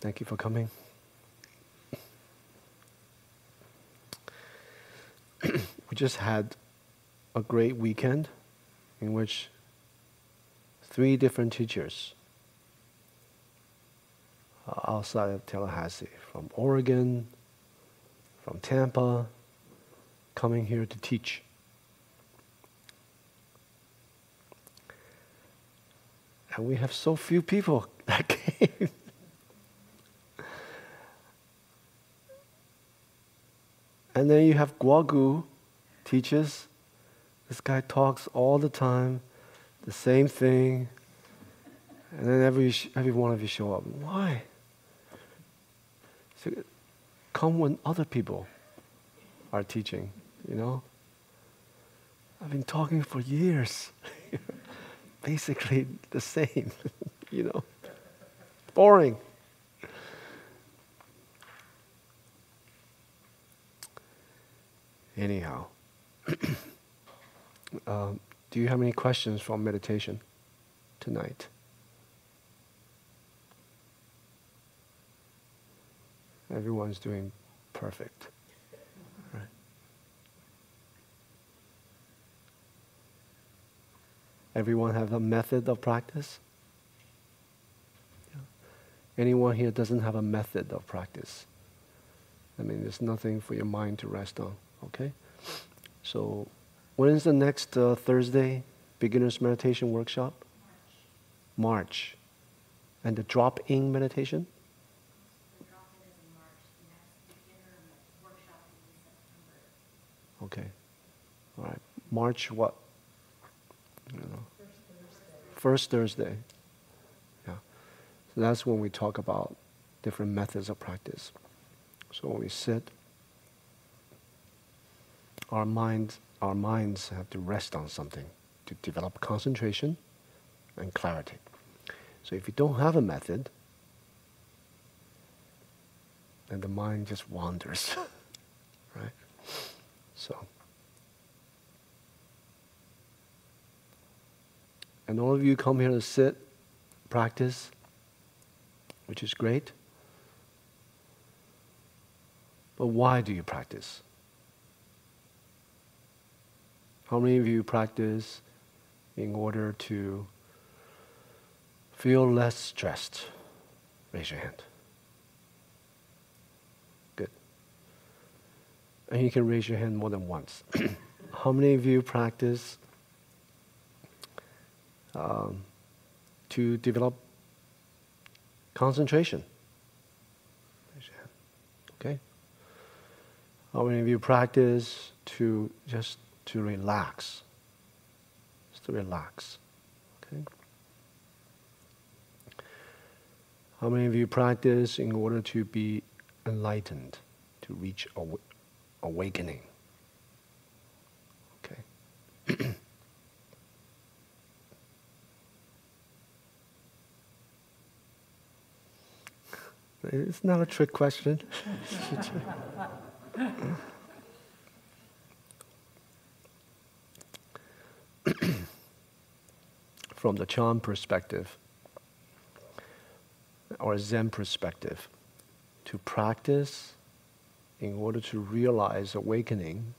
Thank you for coming. We just had a great weekend in which 3 different teachers outside of Tallahassee, from Oregon, from Tampa, coming here to teach. And we have so few people that came. And then you have Guagu teaches. This guy talks all the time, the same thing. And then every one of you show up. Why? So come when other people are teaching, you know? I've been talking for years. Basically the same, you know? Boring. Anyhow, do you have any questions from meditation tonight? Everyone's doing perfect. Right. Everyone have a method of practice? Yeah. Anyone here doesn't have a method of practice? I mean, there's nothing for your mind to rest on. Okay? So, when is the next Thursday beginner's meditation workshop? March. And the drop-in meditation? The drop-in is in March. The next beginner workshop is in September. Okay. All right. March what? I don't know. First Thursday. Yeah. So that's when we talk about different methods of practice. So when we sit, our minds have to rest on something to develop concentration and clarity. So if you don't have a method, then the mind just wanders, right? So, and all of you come here to sit, practice, which is great. But why do you practice? How many of you practice in order to feel less stressed? Raise your hand. Good. And you can raise your hand more than once. How many of you practice to develop concentration? Raise your hand. Okay. How many of you practice to relax? Just to relax. Okay. How many of you practice in order to be enlightened, to reach awakening? Okay. It's not a trick question. From the Chan perspective, or Zen perspective, to practice in order to realize awakening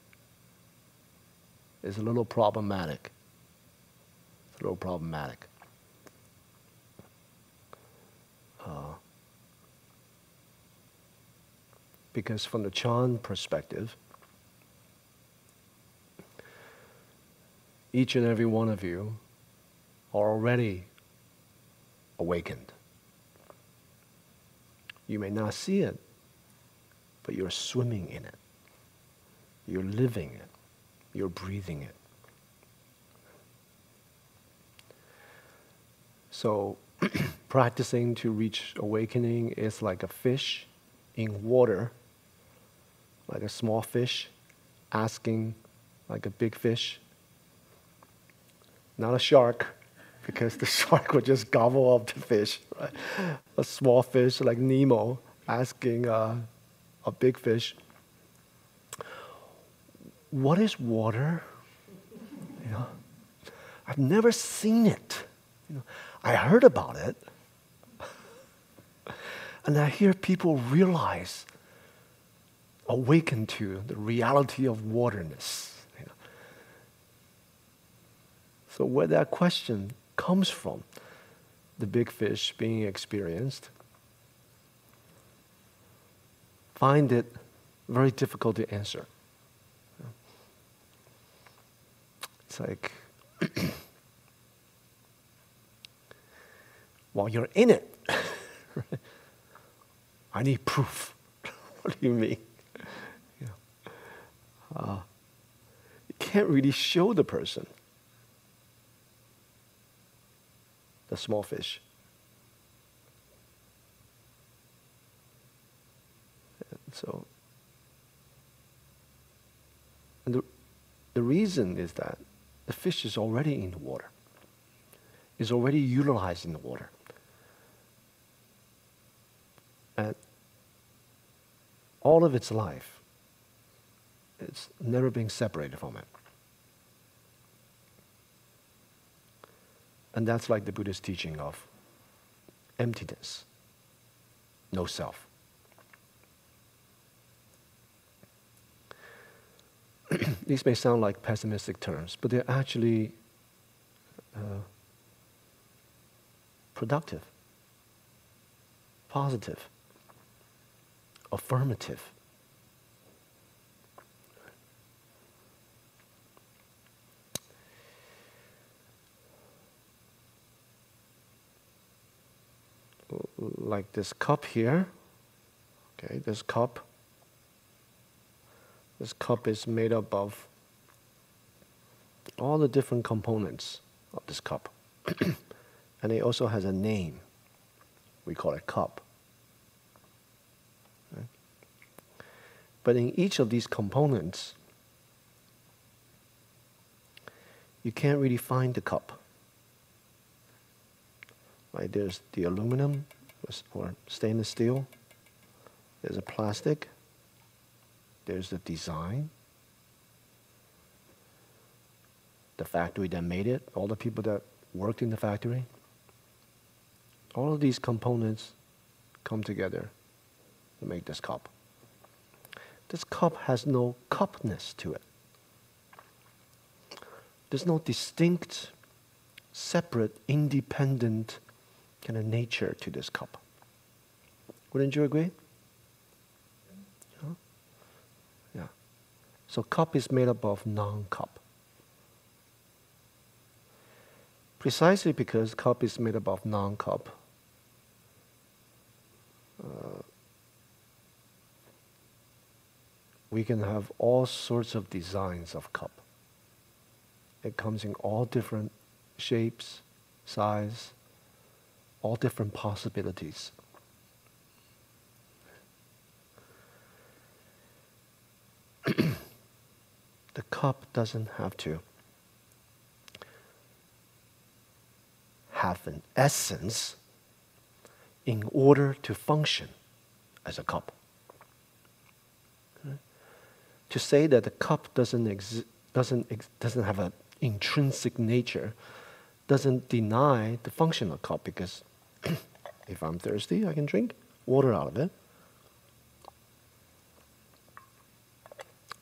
is a little problematic. It's a little problematic. Because from the Chan perspective, each and every one of you are already awakened. You may not see it, but you're swimming in it. You're living it. You're breathing it. So, practicing to reach awakening is like a fish in water, like a small fish asking like a big fish. Not a shark, because the shark would just gobble up the fish, right? A small fish like Nemo asking a big fish, what is water? You know, I've never seen it. You know, I heard about it, And I hear people realize, awaken to the reality of waterness. You know. So where that question comes from, the big fish being experienced, find it very difficult to answer. It's like, while you're in it, right? I need proof. What do you mean? You know, you can't really show the person the small fish. And so, and the reason is that the fish is already in the water, is already utilizing the water. And all of its life, it's never been separated from it. And that's like the Buddhist teaching of emptiness, no self. These may sound like pessimistic terms, but they're actually productive, positive, affirmative. Like this cup here, okay, this cup is made up of all the different components of this cup. And it also has a name. We call it cup. Right? But in each of these components, you can't really find the cup. Right? There's the aluminum or stainless steel. There's a plastic. There's the design. The factory that made it, all the people that worked in the factory. All of these components come together to make this cup. This cup has no cupness to it. There's no distinct, separate, independent kind of nature to this cup. Wouldn't you agree? Yeah. So cup is made up of non-cup. Precisely because cup is made up of non-cup, we can have all sorts of designs of cup. It comes in all different shapes, size, all different possibilities. The cup doesn't have to have an essence in order to function as a cup. Okay? To say that the cup doesn't have an intrinsic nature doesn't deny the function of cup, because if I'm thirsty, I can drink water out of it.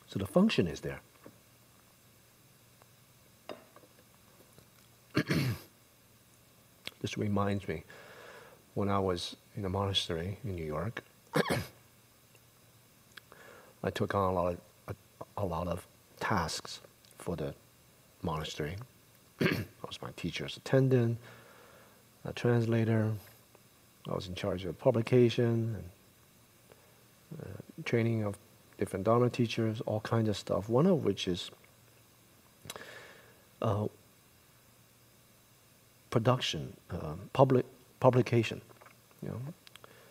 So the function is there. This reminds me, when I was in a monastery in New York, I took on a lot of tasks for the monastery. I was my teacher's attendant, a translator. I was in charge of publication and training of different Dharma teachers, all kinds of stuff. One of which is production, publication. You know.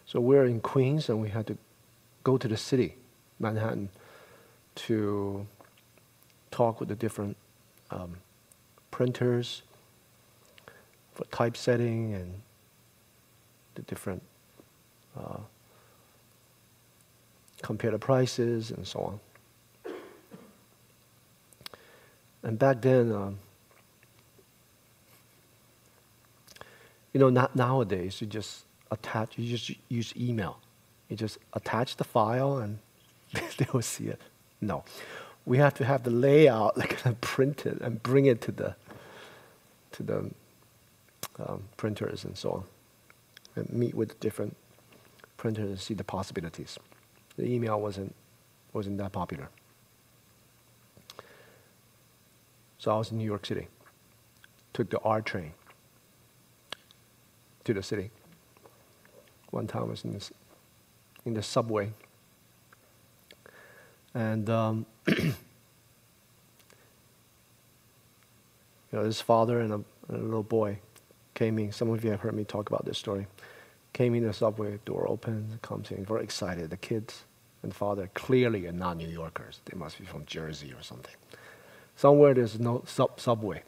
So we're in Queens, and we had to go to the city, Manhattan, to talk with the different printers for typesetting and the different compare the prices and so on. And back then, nowadays you just attach, you just use email. You just attach the file and they will see it. No. We have to have the layout, like print it and bring it to the printers and so on. And meet with different printers and see the possibilities. The email wasn't that popular. So I was in New York City. Took the R train to the city. One time I was in the subway. And this father and a little boy came in. Some of you have heard me talk about this story. Came in the subway, door open, comes in, very excited. The kids and father clearly are not New Yorkers. They must be from Jersey or something. Somewhere there's no subway.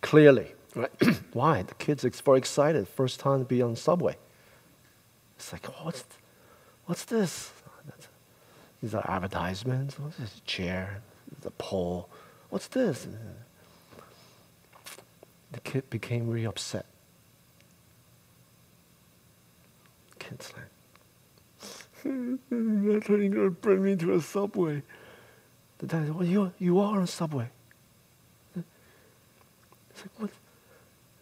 Clearly, right? Why? The kids are very excited. First time to be on subway. It's like, what's this? These are advertisements. What's this? Chair, the pole. What's this? The kid became really upset. The kid's like, you're going to bring me to a subway. The dad said, well, you are on a subway. It's like, what?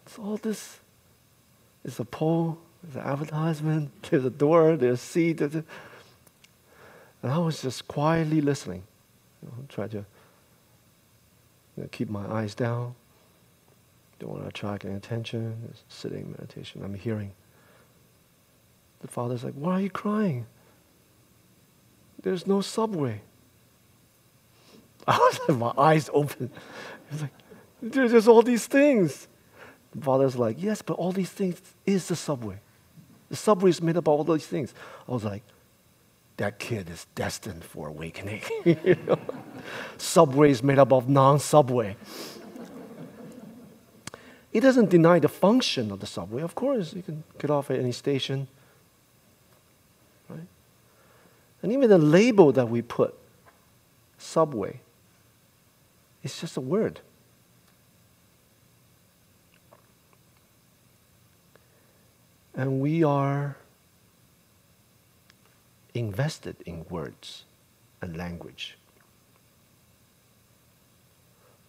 It's all this. It's a pole, there's an advertisement, there's a door, there's a seat. And I was just quietly listening. Try to keep my eyes down. Don't want to attract any attention. Just sitting meditation. I'm hearing. The father's like, why are you crying? There's no subway. I was like, my eyes open. He's like, there's all these things. The father's like, yes, but all these things is the subway. The subway is made up of all these things. I was like, that kid is destined for awakening. Subway is made up of non-subway. It doesn't deny the function of the subway. Of course, you can get off at any station. Right? And even the label that we put, subway, it's just a word. And we are invested in words and language.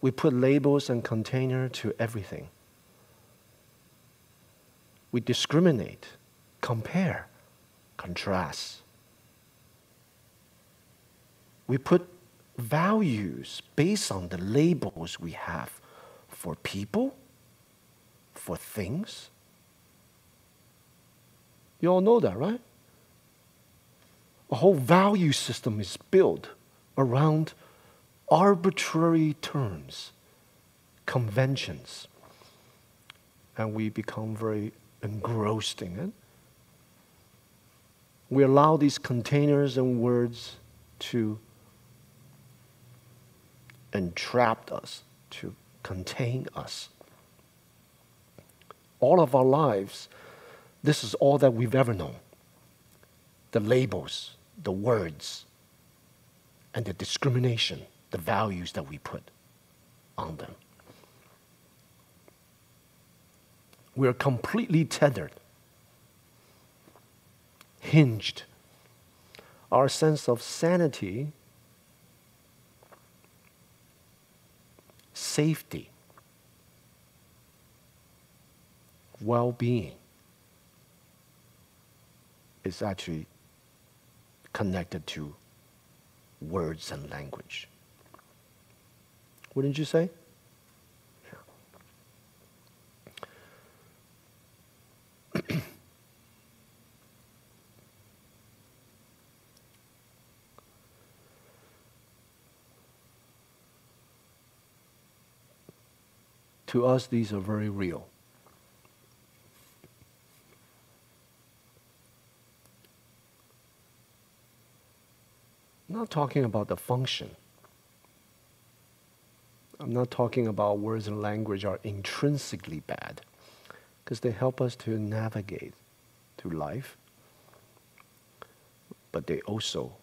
We put labels and container to everything. We discriminate, compare, contrast. We put values based on the labels we have for people, for things. You all know that, right? A whole value system is built around arbitrary terms, conventions, and we become very engrossed in it. We allow these containers and words to entrap us, to contain us. All of our lives, this is all that we've ever known. The labels, the words, and the discrimination, the values that we put on them. We are completely tethered, hinged. Our sense of sanity, safety, well-being is actually connected to words and language. Wouldn't you say? Yeah. To us, these are very real. I'm not talking about the function. I'm not talking about words and language are intrinsically bad, because they help us to navigate through life, but they also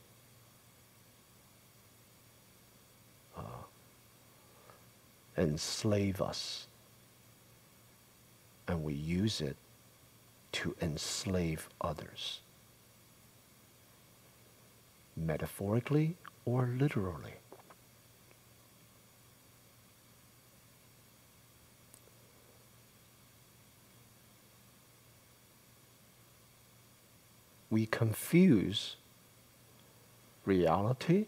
enslave us, and we use it to enslave others, metaphorically or literally. We confuse reality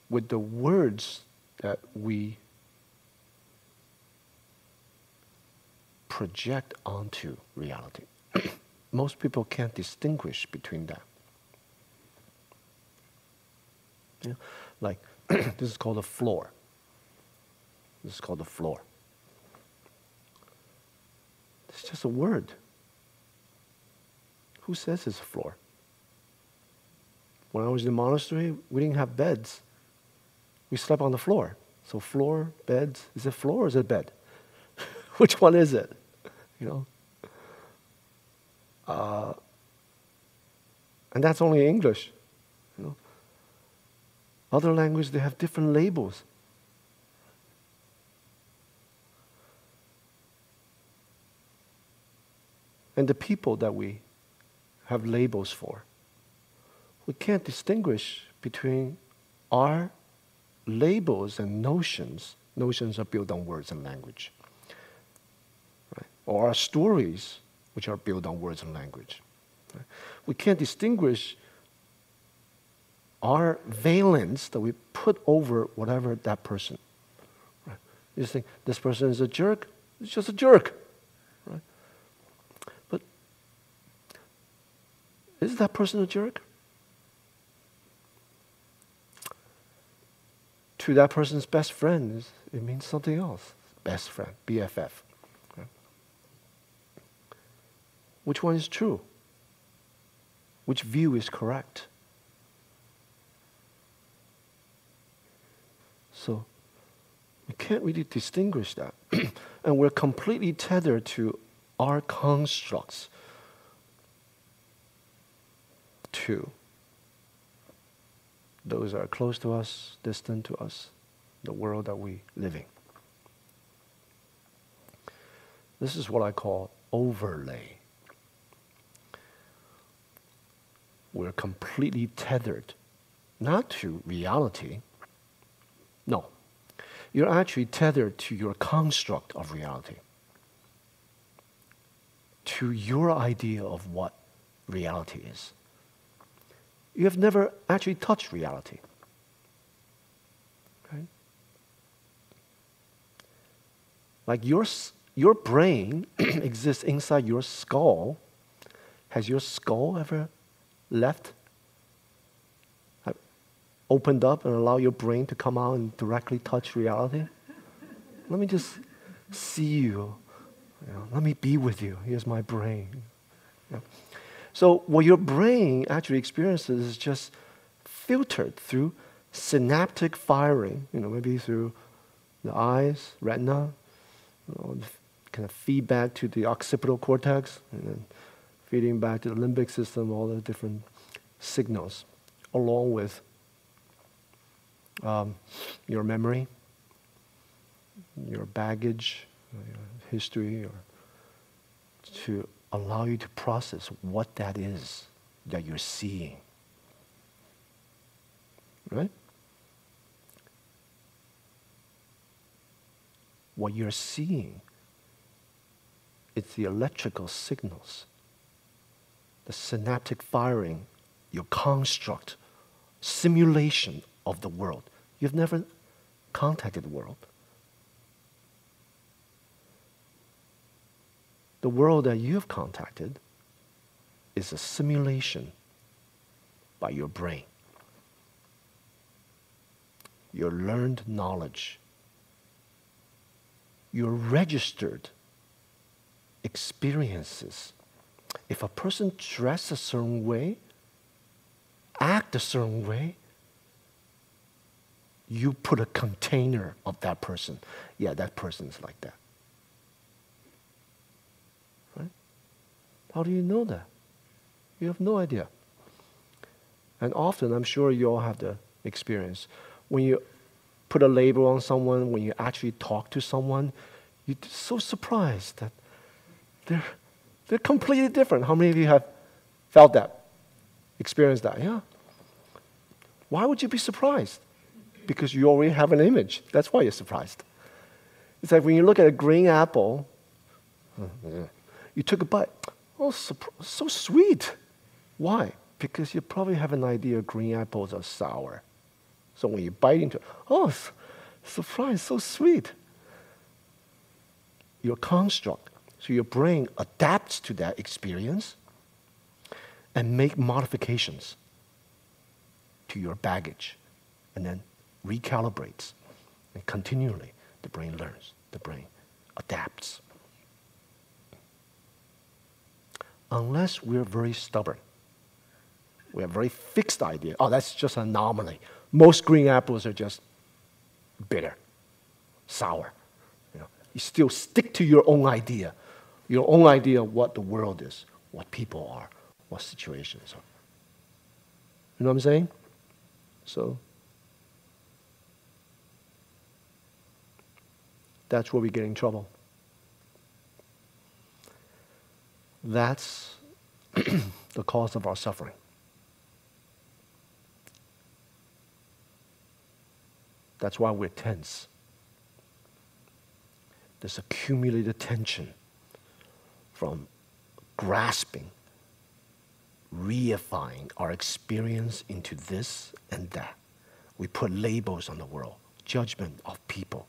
with the words that we project onto reality. Most people can't distinguish between that. Yeah? Like, this is called a floor. This is called the floor. It's just a word. Who says it's a floor? When I was in the monastery, we didn't have beds. We slept on the floor. So floor, beds, is it floor or is it bed? Which one is it? You know? And that's only English. You know? Other languages, they have different labels. And the people that we have labels for, we can't distinguish between our labels and notions. Notions are built on words and language. Right? Or our stories, which are built on words and language. Right? We can't distinguish our valence that we put over whatever that person. Right? You just think, this person is a jerk, it's just a jerk. Right? But is that person a jerk? To that person's best friend, it means something else. Best friend, BFF. Right? Which one is true? Which view is correct? So, we can't really distinguish that. And we're completely tethered to our constructs, to those that are close to us, distant to us, the world that we live in. This is what I call overlay. We're completely tethered, not to reality. No. You're actually tethered to your construct of reality, to your idea of what reality is. You have never actually touched reality. Right? Like your brain exists inside your skull. Has your skull ever left? Opened up and allow your brain to come out and directly touch reality? Let me just see you. You know, let me be with you. Here's my brain. Yeah. So what your brain actually experiences is just filtered through synaptic firing, maybe through the eyes, retina, kind of feedback to the occipital cortex, and then feeding back to the limbic system, all the different signals, along with your memory, your baggage, your history, or to allow you to process what that is that you're seeing. Right? What you're seeing, it's the electrical signals, the synaptic firing, your construct, simulation of the world. You've never contacted the world. The world that you've contacted is a simulation by your brain. Your learned knowledge, your registered experiences. If a person dresses a certain way, act a certain way, you put a container of that person. Yeah, that person is like that. Right? How do you know that? You have no idea. And often, I'm sure you all have the experience. When you put a label on someone, when you actually talk to someone, you're so surprised that They're completely different. How many of you have felt that, experienced that? Yeah. Why would you be surprised? Because you already have an image. That's why you're surprised. It's like when you look at a green apple, you took a bite. Oh, so sweet. Why? Because you probably have an idea green apples are sour. So when you bite into it, oh, surprise, so sweet. Your construct, so your brain adapts to that experience and make modifications to your baggage and then recalibrates. And continually, the brain learns, the brain adapts. Unless we're very stubborn, we have a very fixed idea. Oh, that's just an anomaly. Most green apples are just bitter, sour. You still stick to your own idea of what the world is, what people are, what situations are. You know what I'm saying? So that's where we get in trouble. That's the cause of our suffering. That's why we're tense. This accumulated tension from grasping, reifying our experience into this and that. We put labels on the world, judgment of people,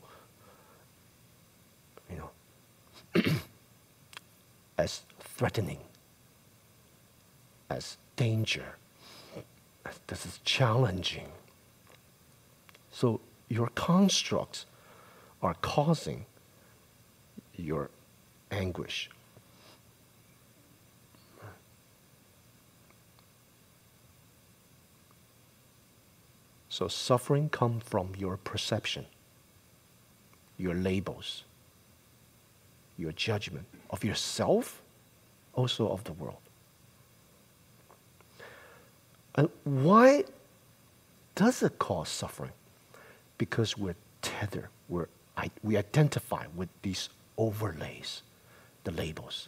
as threatening, as danger, as this is challenging. So your constructs are causing your anguish. So suffering comes from your perception, your labels, your judgment of yourself, also of the world. And why does it cause suffering? Because we're tethered, we identify with these overlays, the labels.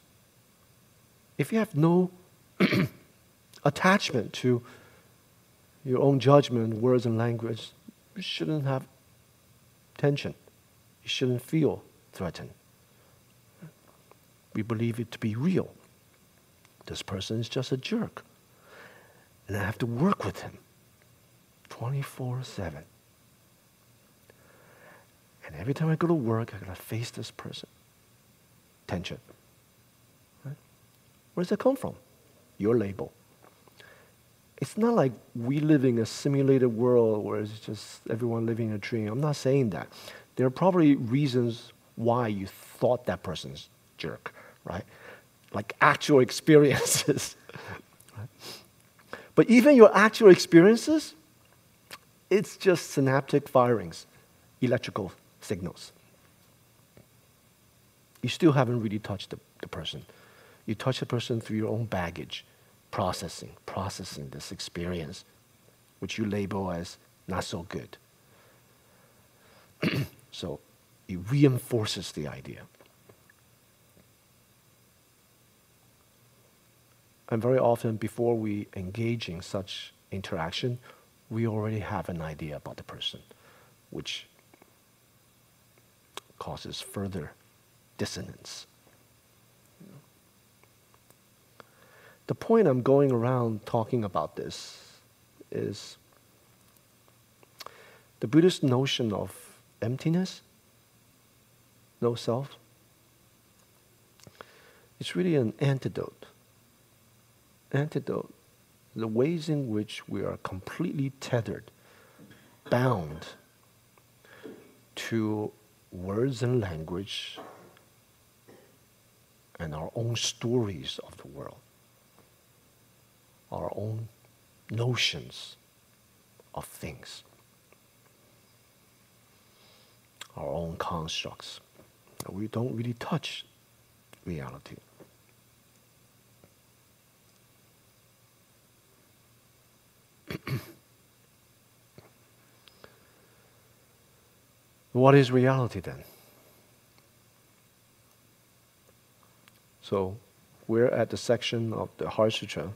If you have no attachment to your own judgment, words, and language, you shouldn't have tension. You shouldn't feel threatened. We believe it to be real. This person is just a jerk. And I have to work with him 24/7. And every time I go to work, I gotta face this person. Tension. Right? Where does that come from? Your label. It's not like we live in a simulated world where it's just everyone living a dream. I'm not saying that. There are probably reasons why you thought that person's jerk, right? Like actual experiences. Right? But even your actual experiences, it's just synaptic firings, electrical signals. You still haven't really touched the person. You touch the person through your own baggage, processing this experience, which you label as not so good. So it reinforces the idea. And very often, before we engage in such interaction, we already have an idea about the person, which causes further dissonance. The point I'm going around talking about this is the Buddhist notion of emptiness, no self. It's really an antidote. Antidote, the ways in which we are completely tethered, bound to words and language and our own stories of the world, our own notions of things, our own constructs. We don't really touch reality. What is reality then? So we're at the section of the Heart Sutra.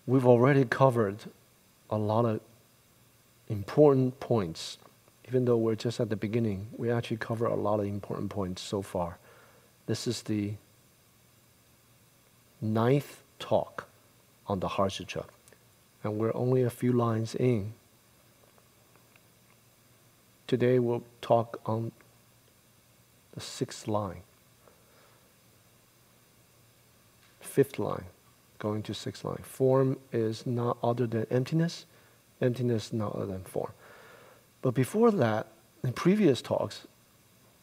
We've already covered a lot of important points. Even though we're just at the beginning, we actually cover a lot of important points so far. This is the 9th talk on the Heart Sutra, and we're only a few lines in. Today we'll talk on the 6th line, 5th line, going to 6th line. Form is not other than emptiness, emptiness not other than form. But before that, in previous talks,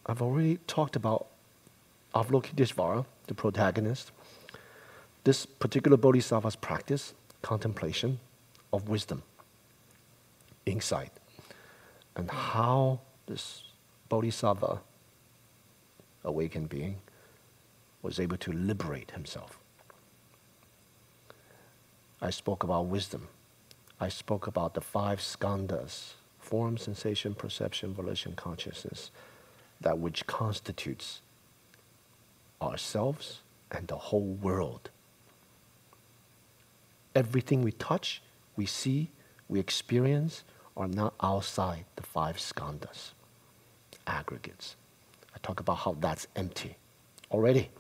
I've already talked about Avalokiteshvara, the protagonist. This particular bodhisattva's practice, contemplation of wisdom, insight, and how this bodhisattva, awakened being, was able to liberate himself. I spoke about wisdom. I spoke about the 5 skandhas, form, sensation, perception, volition, consciousness, that which constitutes ourselves and the whole world. Everything we touch, we see, we experience are not outside the 5 skandhas, aggregates. I talk about how that's empty already.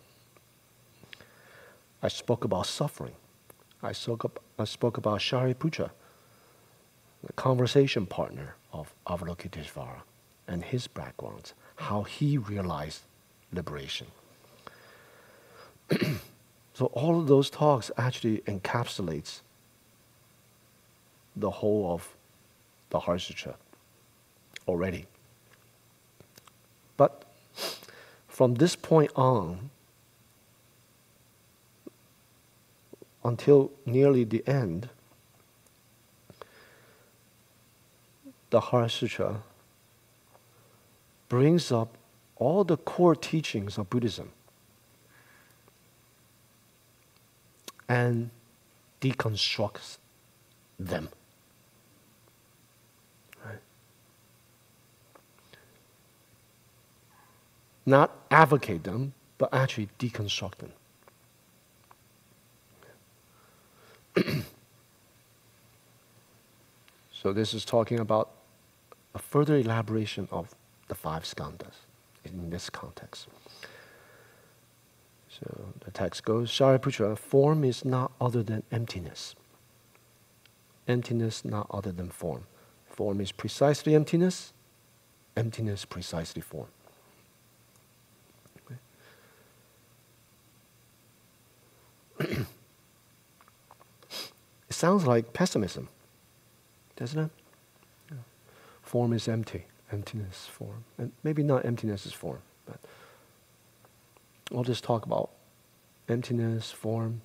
I spoke about suffering. I spoke about Shariputra, the conversation partner of Avalokiteshvara, and his backgrounds, how he realized liberation. So all of those talks actually encapsulates the whole of the Heart Sutra already. But from this point on, until nearly the end, the Heart Sutra brings up all the core teachings of Buddhism and deconstructs them. Right? Not advocate them, but actually deconstruct them. So this is talking about a further elaboration of the 5 skandhas in this context. So the text goes, Shariputra, form is not other than emptiness. Emptiness not other than form. Form is precisely emptiness, emptiness precisely form. Okay. It sounds like pessimism, doesn't it? Yeah. Form is empty, emptiness, form. And maybe not emptiness is form, but I'll just talk about emptiness, form.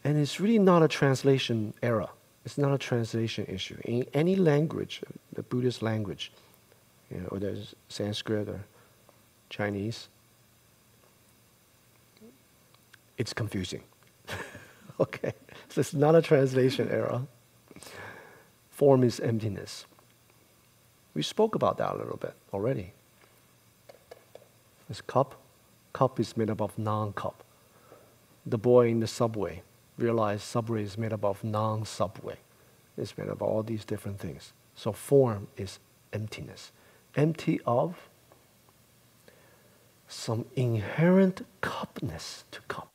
And it's really not a translation error. It's not a translation issue. In any language, the Buddhist language, whether it's Sanskrit or Chinese, it's confusing. Okay, so it's not a translation error. Form is emptiness. We spoke about that a little bit already. This cup is made up of non-cup. The boy in the subway realized subway is made up of non-subway. It's made up of all these different things. So form is emptiness. Empty of some inherent cupness to cup.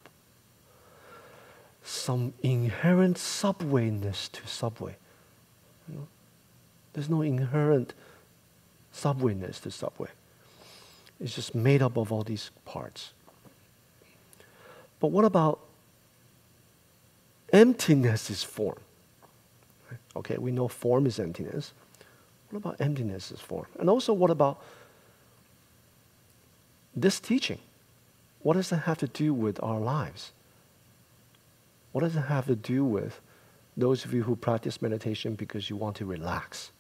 Some inherent subwayness to subway. There's no inherent subwayness to subway. It's just made up of all these parts. But what about emptiness is form? Okay, we know form is emptiness. What about emptiness is form? And also, what about this teaching? What does it have to do with our lives? What does it have to do with those of you who practice meditation because you want to relax,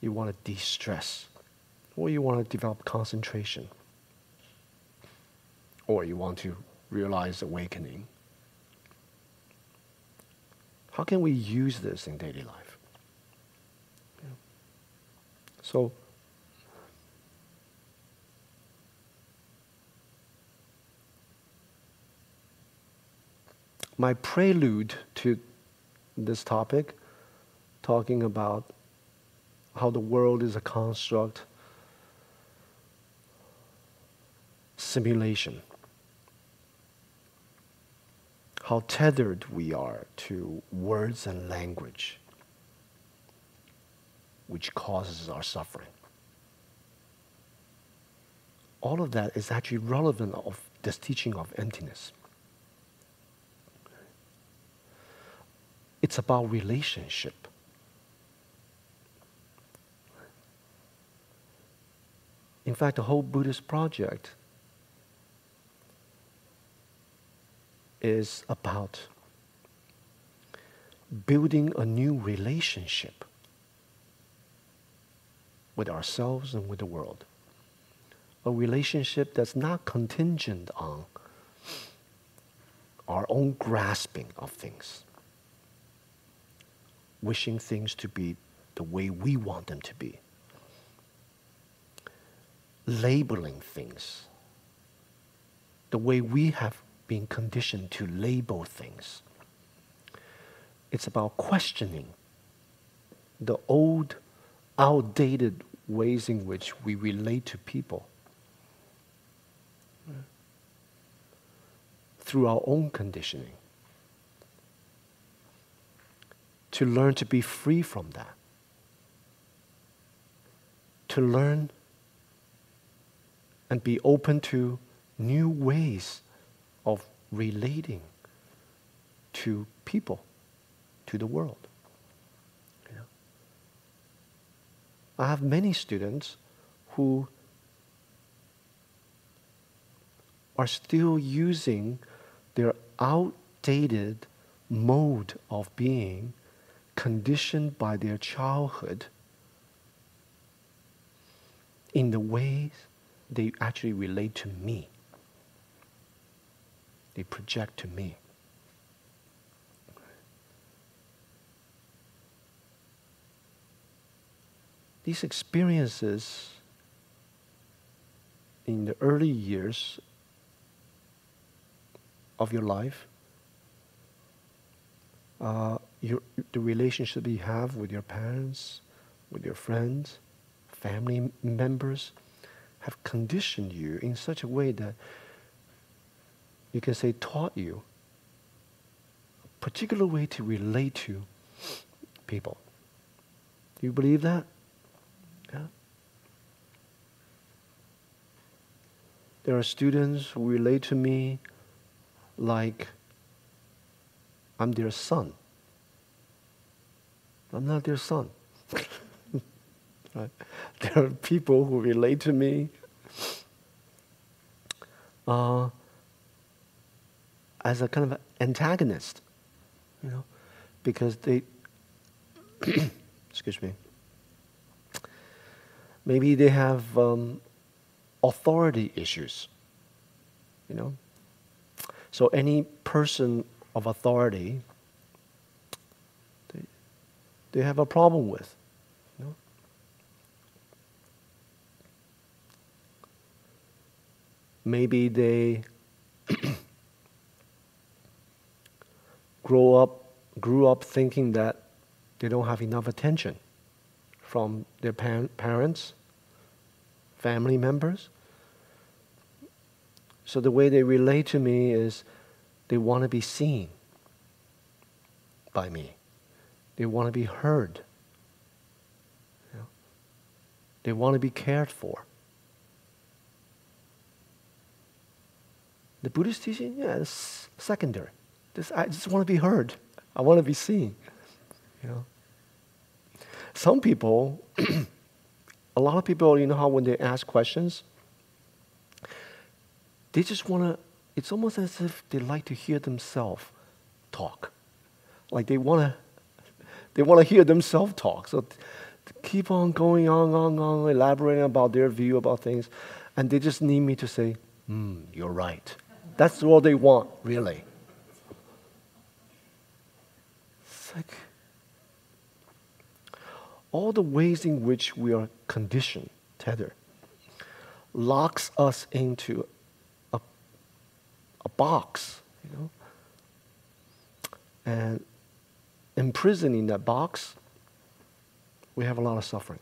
you want to de-stress, or you want to develop concentration, or you want to realize awakening? How can we use this in daily life? Yeah. So, my prelude to this topic, talking about how the world is a construct, simulation, how tethered we are to words and language, which causes our suffering. All of that is actually relevant of this teaching of emptiness. It's about relationship. In fact, the whole Buddhist project is about building a new relationship with ourselves and with the world. A relationship that's not contingent on our own grasping of things, wishing things to be the way we want them to be, labeling things the way we have been conditioned to label things. It's about questioning the old, outdated ways in which we relate to people through our own conditioning. To learn to be free from that. To learn and be open to new ways of relating to people, to the world. You know? I have many students who are still using their outdated mode of being, conditioned by their childhood, in the ways they actually relate to me. They project to me. These experiences in the early years of your life, the relationship you have with your parents, with your friends, family members, have conditioned you in such a way that you can say taught you a particular way to relate to people. Do you believe that? Yeah. There are students who relate to me like I'm their son. I'm not their son. Right? There are people who relate to me as a kind of antagonist, you know, because they, excuse me, maybe they have authority issues, you know. So any person of authority, they have a problem with, you know. Maybe they grew up thinking that they don't have enough attention from their parents, family members. So the way they relate to me is they want to be seen by me. They want to be heard. You know? They want to be cared for. The Buddhist teaching, yeah, it's secondary. I just want to be heard. I want to be seen. You know. Some people, a lot of people, you know how when they ask questions, they just want to, it's almost as if they like to hear themselves talk. Like they want to hear themselves talk. So keep on going on, elaborating about their view about things. And they just need me to say, you're right. That's all they want, really. like all the ways in which we are conditioned, tethered, locks us into a box, you know, and imprisoned in that box, we have a lot of suffering.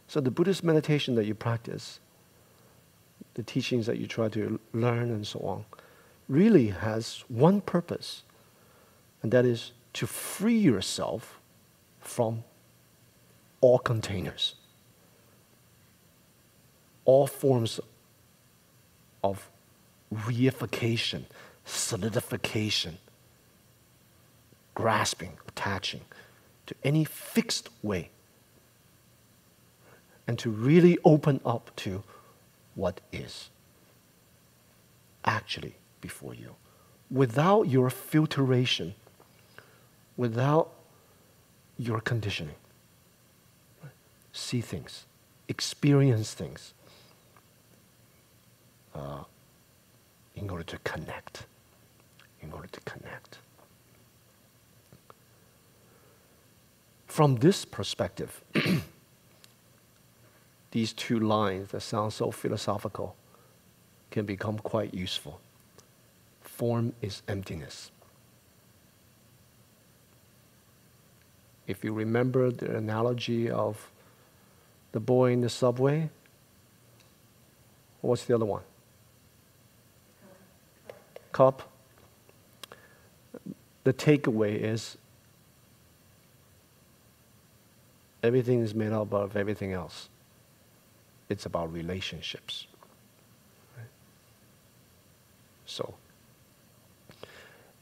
So the Buddhist meditation that you practice, the teachings that you try to learn and so on, really has one purpose, and that is to free yourself from all containers, all forms of reification, solidification, grasping, attaching to any fixed way, and to really open up to what is actually before you, without your filtration, without your conditioning. See things, experience things in order to connect. In order to connect. From this perspective, these two lines that sound so philosophical can become quite useful. Form is emptiness. If you remember the analogy of the boy in the subway, what's the other one? Cup. The takeaway is everything is made up of everything else. It's about relationships. Right? So,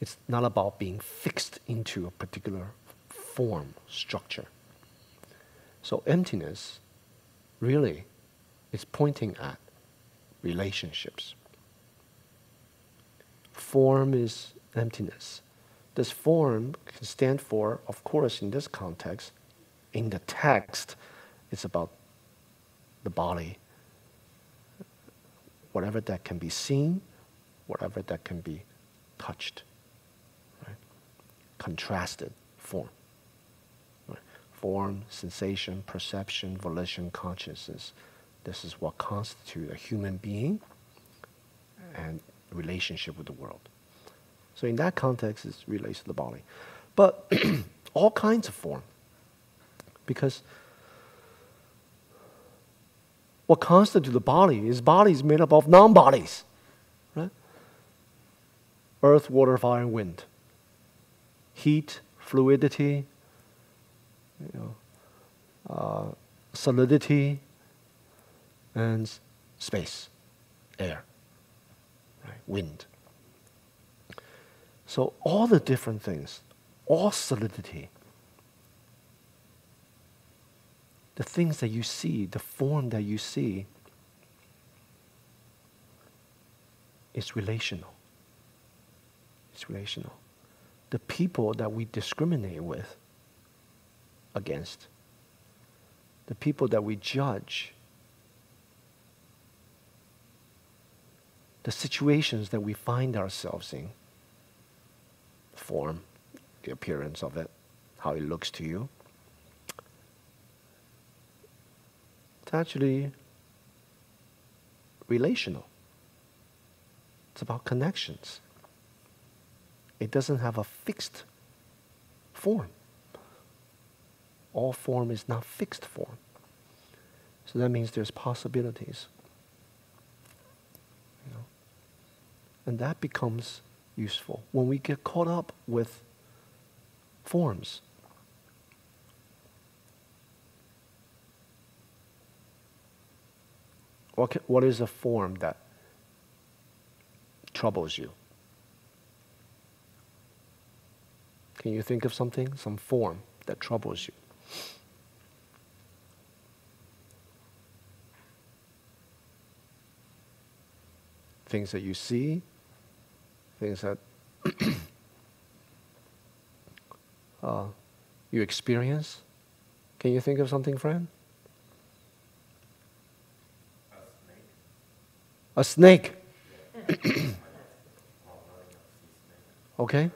it's not about being fixed into a particular form, structure. So emptiness really is pointing at relationships. Form is emptiness. This form can stand for, of course, in this context, in the text, it's about the body. Whatever that can be seen, whatever that can be touched. Right? Contrasted form. Right? Form, sensation, perception, volition, consciousness. This is what constitutes a human being and relationship with the world. So in that context, it relates to the body. But all kinds of form. Because what constitutes the body is made up of non-bodies. Right? Earth, water, fire, and wind. Heat, fluidity, solidity, and space, air, right? Wind. So all the different things, all solidity, the things that you see, the form that you see, is relational. It's relational. The people that we discriminate with, against, the people that we judge, the situations that we find ourselves in, form, the appearance of it, how it looks to you, it's actually relational. It's about connections. It doesn't have a fixed form. All form is not fixed form. So that means there's possibilities. And that becomes useful when we get caught up with forms. What is a form that troubles you? Can you think of something, some form that troubles you? Things that you see, things that you experience. Can you think of something, friend? A snake. Okay.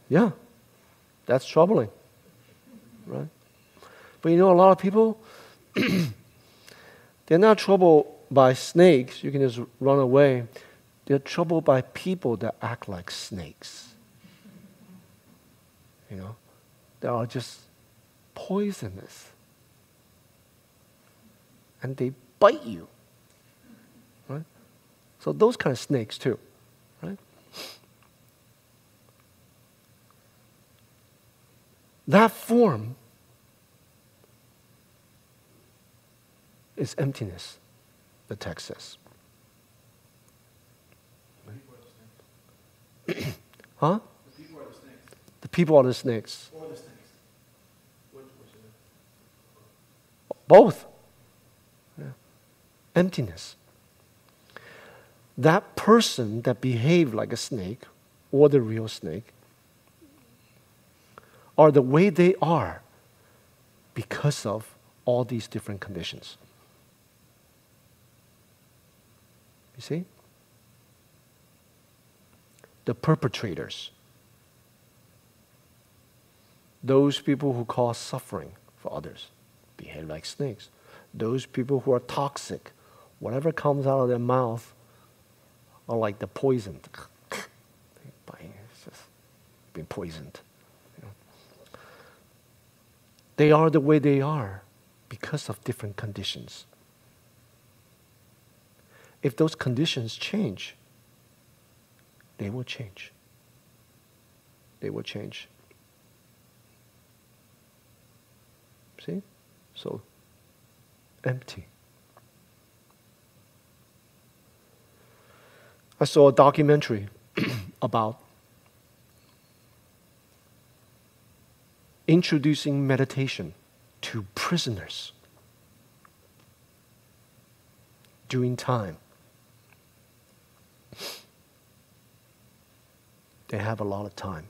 Yeah, that's troubling, right? But you know, a lot of people, they're not troubled by snakes. You can just run away. They're troubled by people that act like snakes. You know, they are just poisonous. And they bite you, right? So those kind of snakes too, right? That form is emptiness, the text says. Huh? The people are the snakes. The people are the snakes. Or the snakes. Which is it? Both. Yeah. Emptiness. That person that behaved like a snake or the real snake are the way they are because of all these different conditions. You see? The perpetrators, those people who cause suffering for others, behave like snakes. Those people who are toxic, whatever comes out of their mouth are like the poison. It's just been poisoned. You know? They are the way they are because of different conditions. If those conditions change, they will change. They will change. See? So, empty. I saw a documentary about introducing meditation to prisoners during time. They have a lot of time.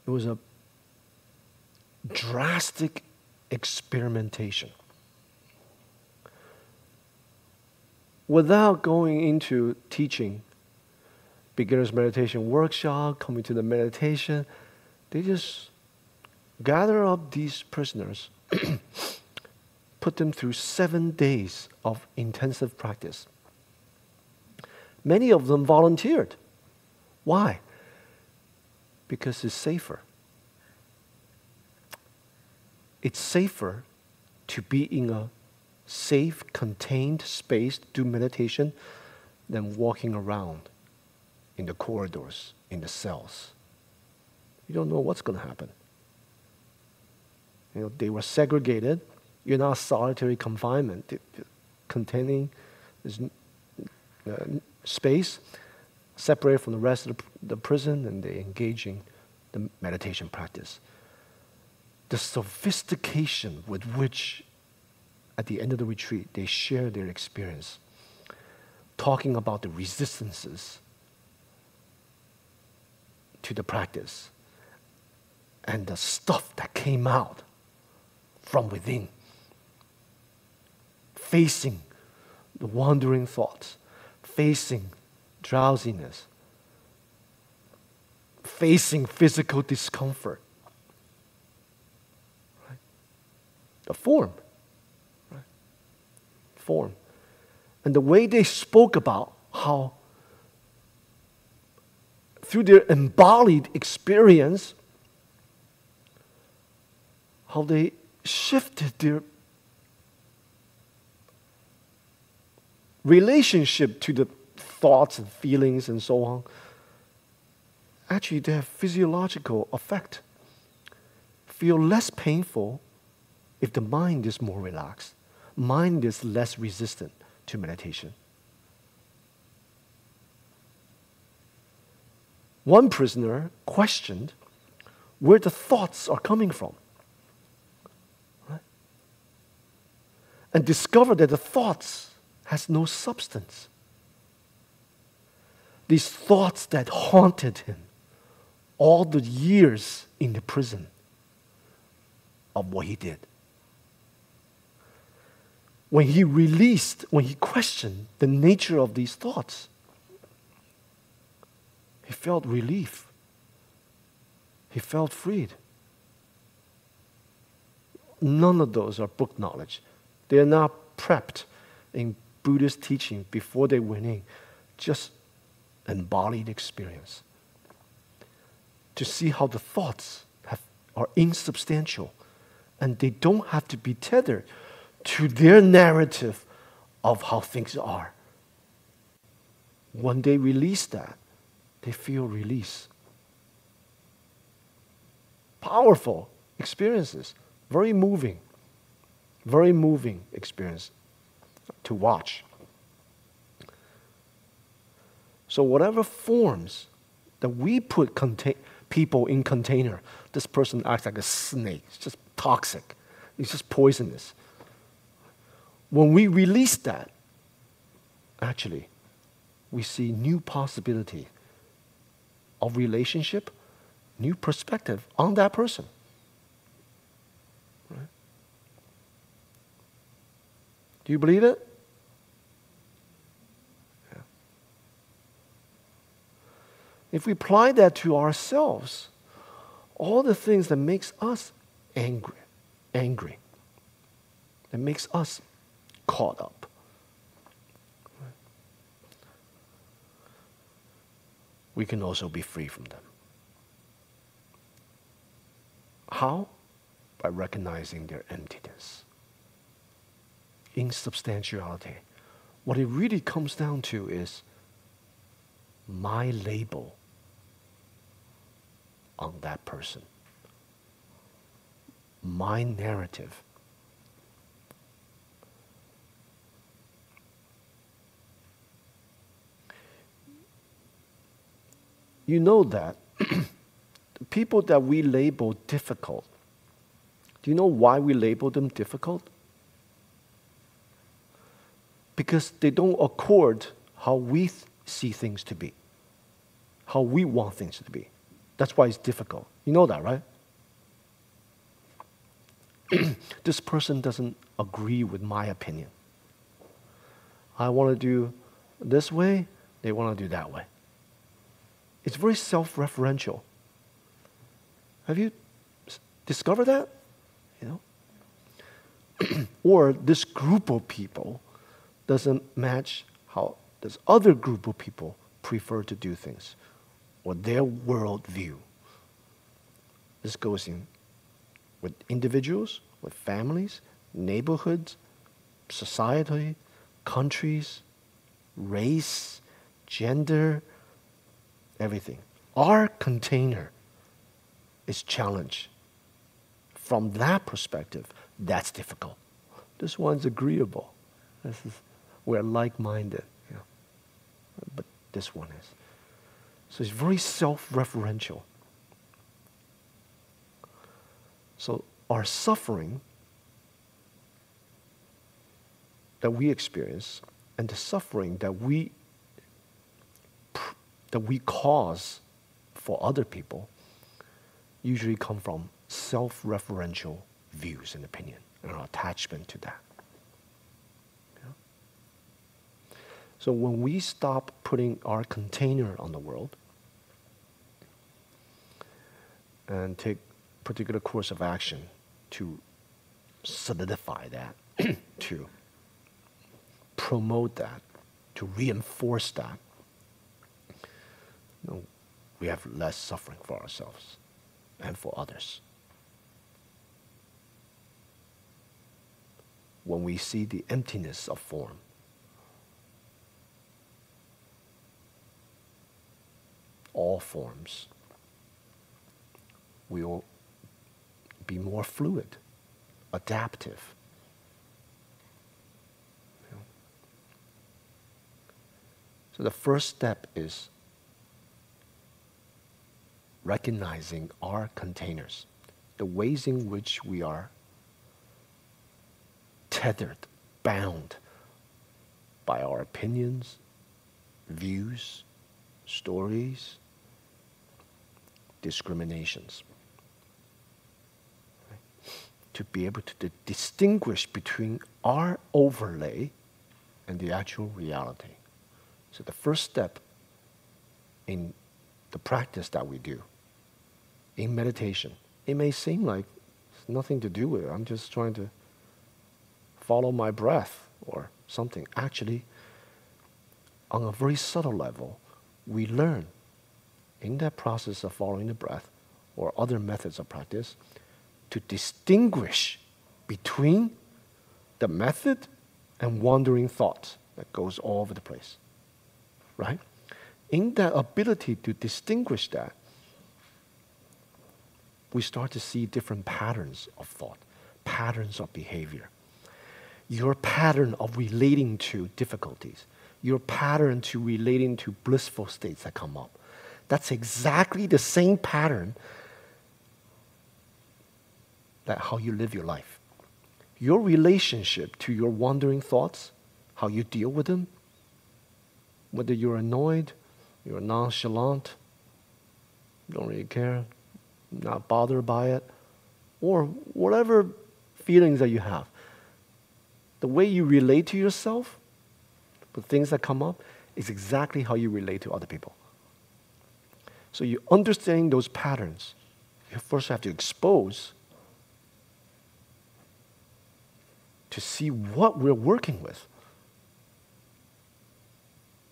It was a drastic experimentation. Without going into teaching beginner's meditation workshop, coming to the meditation, they just gather up these prisoners, put them through 7 days of intensive practice. Many of them volunteered. Why? Because it's safer. It's safer to be in a safe, contained space to do meditation than walking around in the corridors, in the cells. You don't know what's going to happen. You know, they were segregated. You're not solitary confinement, containing this space, separated from the rest of the prison, and they engage in the meditation practice. The sophistication with which, at the end of the retreat, they share their experience, talking about the resistances to the practice and the stuff that came out from within, facing the wandering thoughts, facing drowsiness, facing physical discomfort. Right? The form. Right? Form. And the way they spoke about how, through their embodied experience, how they shifted their relationship to the thoughts and feelings and so on. Actually, they have physiological effect. Feel less painful if the mind is more relaxed. Mind is less resistant to meditation. One prisoner questioned where the thoughts are coming from, right? And discovered that the thoughts has no substance. These thoughts that haunted him all the years in the prison of what he did. When he questioned the nature of these thoughts, He felt relief. He felt freed. None of those are book knowledge. They are not prepped in Buddhist teaching before they went in. Just embodied experience. To see how the thoughts are insubstantial and they don't have to be tethered to their narrative of how things are. When they release that, they feel release. Powerful experiences. Very moving experience to watch. So whatever forms that we put people in container, this person acts like a snake. It's just toxic. It's just poisonous. When we release that, actually, we see new possibility of relationship, new perspective on that person. Right? Do you believe it? Yeah. If we apply that to ourselves, all the things that makes us angry, that makes us caught up, we can also be free from them. How? By recognizing their emptiness, insubstantiality. What it really comes down to is my label on that person, my narrative. You know that the people that we label difficult, do you know why we label them difficult? Because they don't accord how we see things to be, how we want things to be. That's why it's difficult. You know that, right? This person doesn't agree with my opinion. I want to do this way, they want to do that way. It's very self-referential. Have you discovered that? You know? Or this group of people doesn't match how this other group of people prefer to do things, or their worldview. This goes in with individuals, with families, neighborhoods, society, countries, race, gender, everything. Our container is challenged. From that perspective, that's difficult. This one's agreeable. We're like-minded. You know. But this one is. So it's very self-referential. So our suffering that we experience and the suffering that we cause for other people usually come from self-referential views and opinion and our attachment to that. Yeah? So when we stop putting our container on the world and take particular course of action to solidify that, to promote that, to reinforce that, we have less suffering for ourselves and for others. When we see the emptiness of form, all forms, we will be more fluid, adaptive. You know? So the first step is recognizing our containers, the ways in which we are tethered, bound by our opinions, views, stories, discriminations. Right? To be able to distinguish between our overlay and the actual reality. So the first step in the practice that we do in meditation. It may seem like it's nothing to do with it. I'm just trying to follow my breath or something. Actually, on a very subtle level, we learn in that process of following the breath or other methods of practice to distinguish between the method and wandering thoughts that goes all over the place. Right? In that ability to distinguish that, we start to see different patterns of thought, patterns of behavior. Your pattern of relating to difficulties, your pattern to relating to blissful states that come up, that's exactly the same pattern that how you live your life. Your relationship to your wandering thoughts, how you deal with them, whether you're annoyed, you're nonchalant, you don't really care, not bothered by it, or whatever feelings that you have. The way you relate to yourself, the things that come up, is exactly how you relate to other people. So you understand those patterns. You first have to expose to see what we're working with.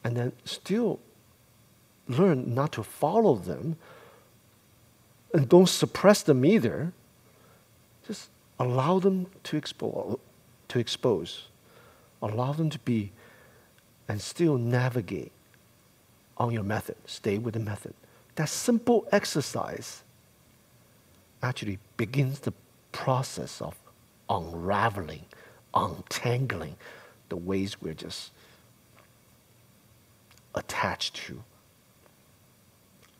And then still learn not to follow them and don't suppress them either. Just allow them to expose. Allow them to be and still navigate on your method. Stay with the method. That simple exercise actually begins the process of unraveling, untangling the ways we're just attached to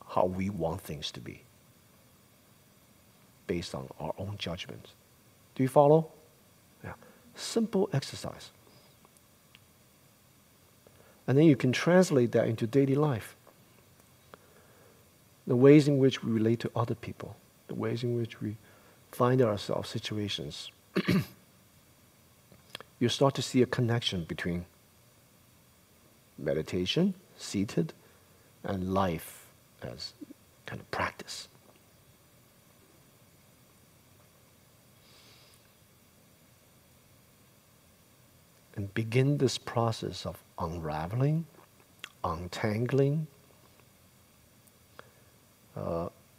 how we want things to be based on our own judgments. Do you follow? Yeah. Simple exercise. And then you can translate that into daily life. The ways in which we relate to other people, the ways in which we find ourselves situations. You start to see a connection between meditation, seated, and life as kind of practice. And begin this process of unraveling, untangling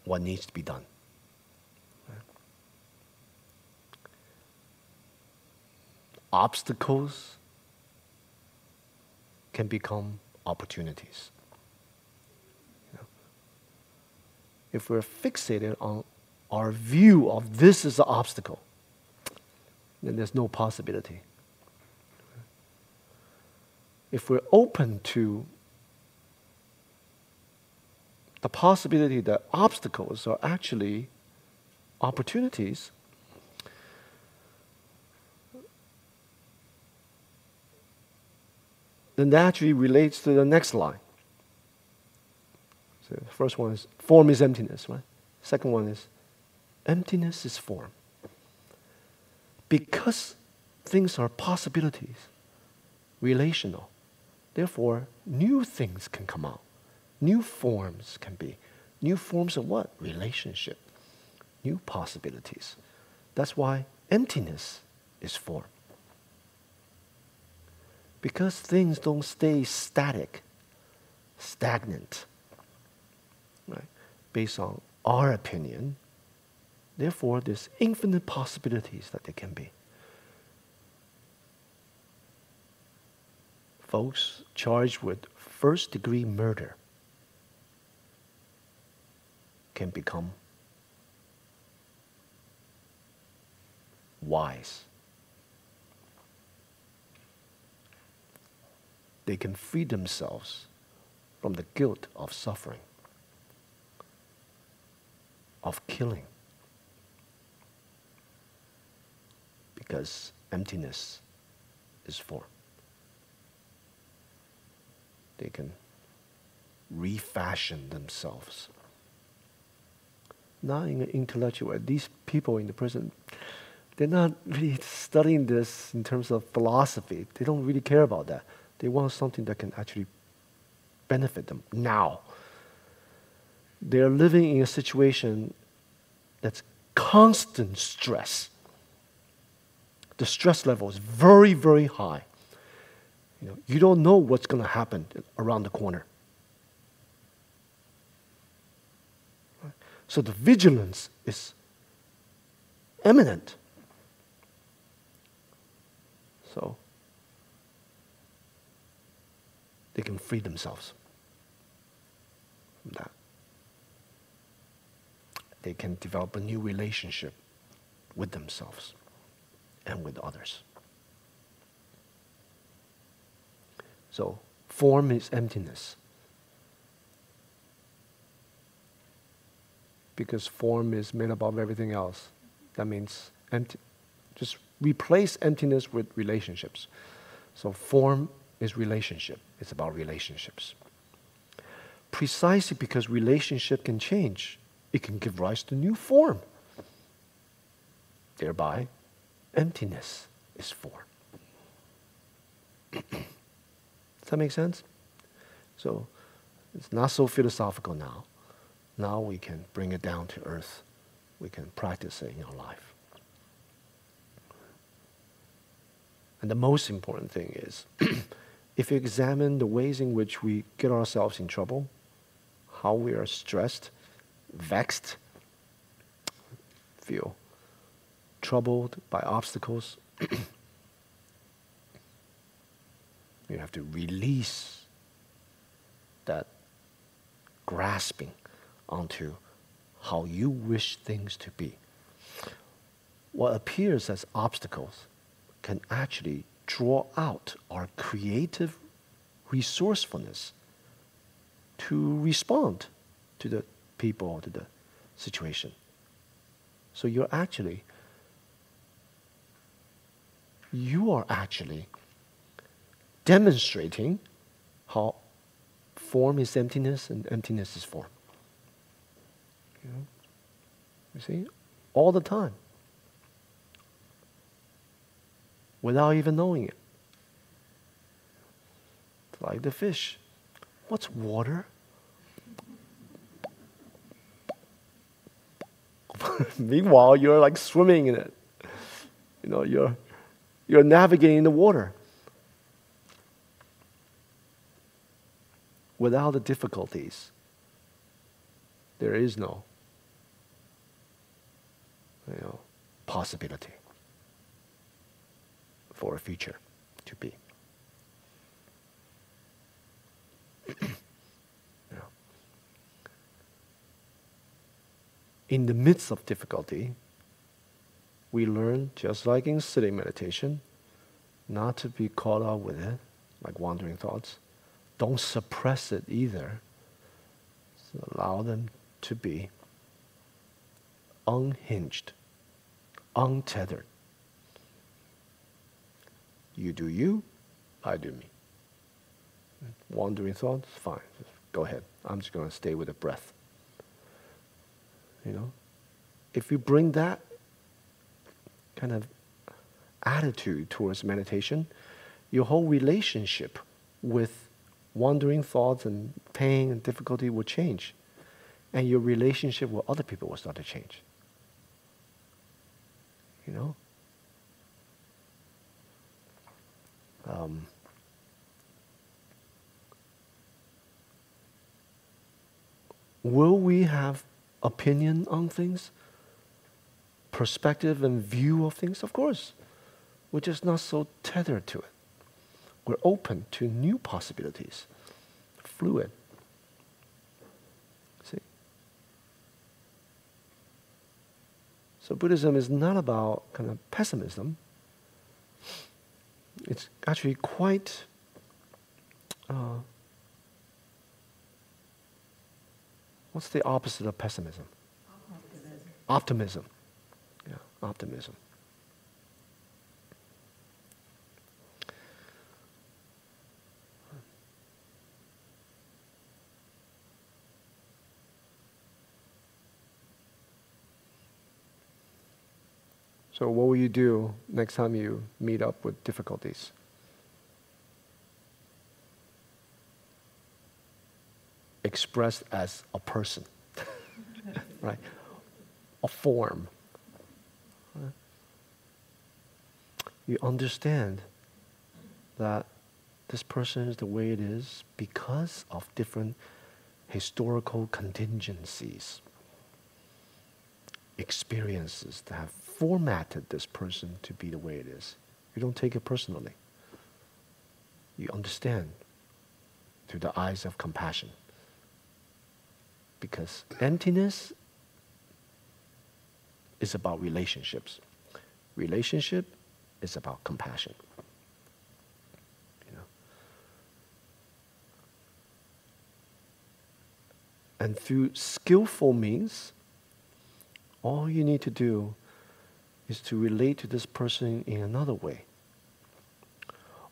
what needs to be done. Obstacles can become opportunities. If we're fixated on our view of this is the obstacle, then there's no possibility. If we're open to the possibility that obstacles are actually opportunities, then that actually relates to the next line. So the first one is form is emptiness, right? Second one is emptiness is form. Because things are possibilities, relational, therefore new things can come out. New forms can be. New forms of what? Relationship. New possibilities. That's why emptiness is form. Because things don't stay static, stagnant, right? Based on our opinion, therefore there's infinite possibilities that they can be. Folks charged with first-degree murder can become wise. They can free themselves from the guilt of suffering, of killing, because emptiness is form. They can refashion themselves. Not in an intellectual way. These people in the prison, they're not really studying this in terms of philosophy. They don't really care about that. They want something that can actually benefit them now. they're living in a situation that's constant stress. The stress level is very, very high. You don't know what's going to happen around the corner. So the vigilance is imminent. So they can free themselves from that. They can develop a new relationship with themselves and with others. So, form is emptiness. Because form is made up of everything else. That means empty. Just replace emptiness with relationships. So, form is relationship. It's about relationships. Precisely because relationship can change, it can give rise to new form. Thereby, emptiness is form. Does that make sense? So, it's not so philosophical now. Now we can bring it down to earth. We can practice it in our life. And the most important thing is, if you examine the ways in which we get ourselves in trouble, how we are stressed, vexed, feel troubled by obstacles, you have to release that grasping onto how you wish things to be. What appears as obstacles can actually draw out our creative resourcefulness to respond to the people, to the situation. So you are actually demonstrating how form is emptiness and emptiness is form. You see? All the time. Without even knowing it. It's like the fish. What's water? Meanwhile, you're like swimming in it. You're navigating the water. Without the difficulties, there is no possibility for a future to be. In the midst of difficulty, we learn, just like in sitting meditation, not to be caught up with it, like wandering thoughts. Don't suppress it either. So allow them to be unhinged, untethered. You do you, I do me. Wandering thoughts, fine, just go ahead. I'm just going to stay with the breath. If you bring that kind of attitude towards meditation, your whole relationship with wandering thoughts and pain and difficulty will change. And your relationship with other people will start to change. Will we have opinion on things? Perspective and view of things? Of course. We're just not so tethered to it. We're open to new possibilities. Fluid. See? So Buddhism is not about kind of pessimism. It's actually quite what's the opposite of pessimism? Optimism. Yeah, optimism. So what will you do next time you meet up with difficulties? Expressed as a person. right? A form. Right? You understand that this person is the way it is because of different historical contingencies, experiences that have formatted this person to be the way it is. You don't take it personally. You understand through the eyes of compassion. Because emptiness is about relationships. Relationship is about compassion. You know? And through skillful means, all you need to do is to relate to this person in another way,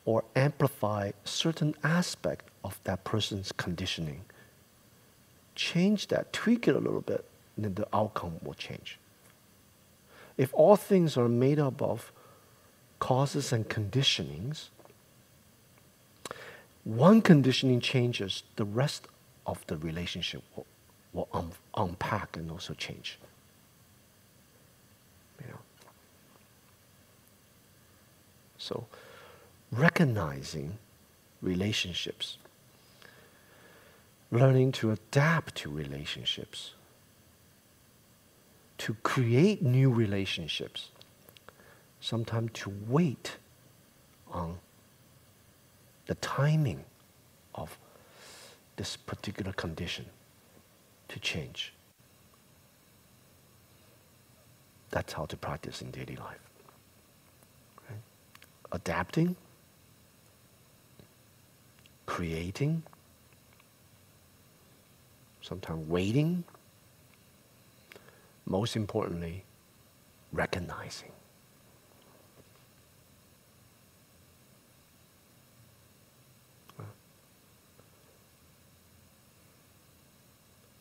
or amplify certain aspect of that person's conditioning. Change that, tweak it a little bit, and then the outcome will change. If all things are made up of causes and conditionings, one conditioning changes, the rest of the relationship will unpack and also change. You know? So, recognizing relationships, learning to adapt to relationships, to create new relationships, sometimes to wait on the timing of this particular condition to change. That's how to practice in daily life. Right? Adapting, creating, sometimes waiting, most importantly, recognizing.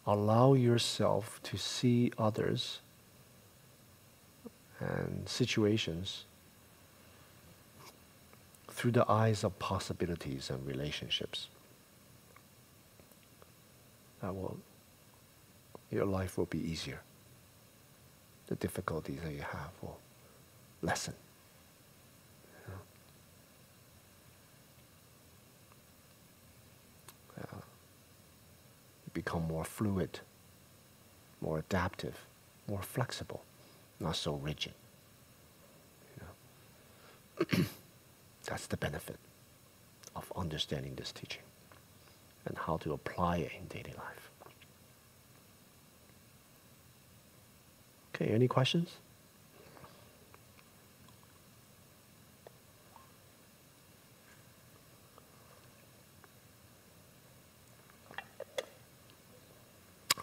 Allow yourself to see others and situations through the eyes of possibilities and relationships. Your life will be easier. The difficulties that you have will lessen. You become more fluid, more adaptive, more flexible, not so rigid. You know? That's the benefit of understanding this teaching and how to apply it in daily life. Okay, any questions?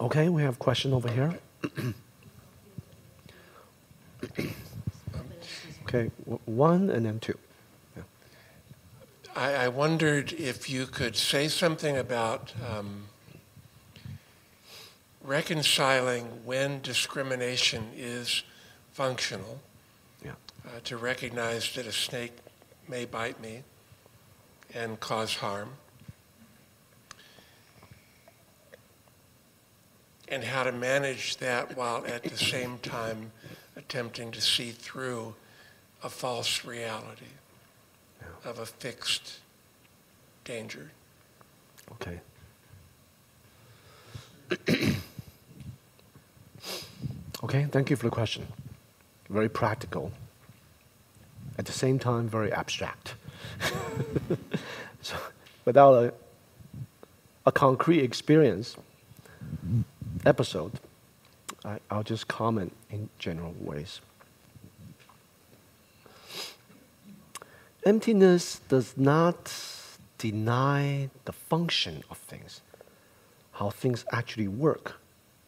Okay, we have a question over here. Okay, one and then two. Yeah. I wondered if you could say something about reconciling when discrimination is functional, to recognize that a snake may bite me and cause harm, and how to manage that while at the same time attempting to see through a false reality of a fixed danger. Okay. Okay, thank you for the question. Very practical. At the same time, very abstract. So, without a concrete experience, episode, I'll just comment in general ways. Emptiness does not deny the function of things, how things actually work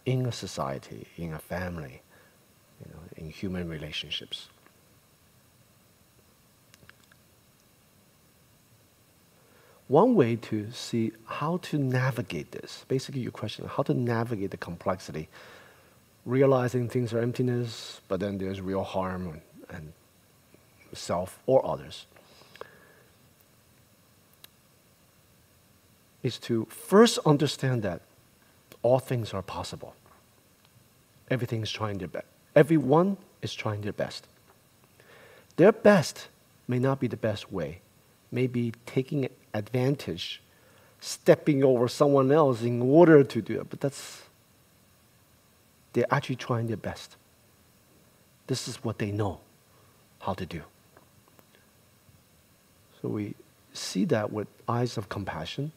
in a society, in a family, in human relationships. One way to see how to navigate this, basically your question, how to navigate the complexity, realizing things are emptiness, but then there's real harm and self or others, is to first understand that all things are possible. everything's trying their best. Everyone is trying their best. Their best may not be the best way. Maybe taking advantage, stepping over someone else in order to do it. But they're actually trying their best. This is what they know how to do. So we see that with eyes of compassion.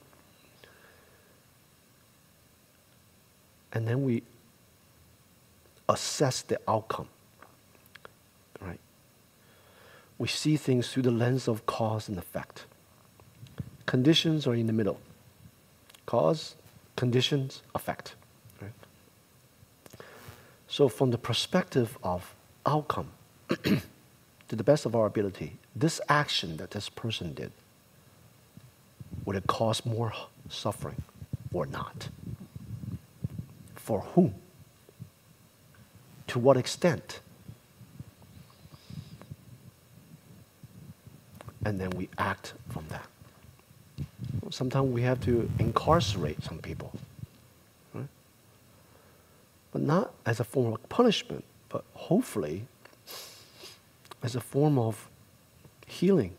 And then we assess the outcome. Right? We see things through the lens of cause and effect. Conditions are in the middle. Cause, conditions, effect. Right? So from the perspective of outcome, to the best of our ability, this action that this person did, would it cause more suffering or not? For whom? To what extent? And then we act from that. Sometimes we have to incarcerate some people. Right? But not as a form of punishment, but hopefully as a form of healing.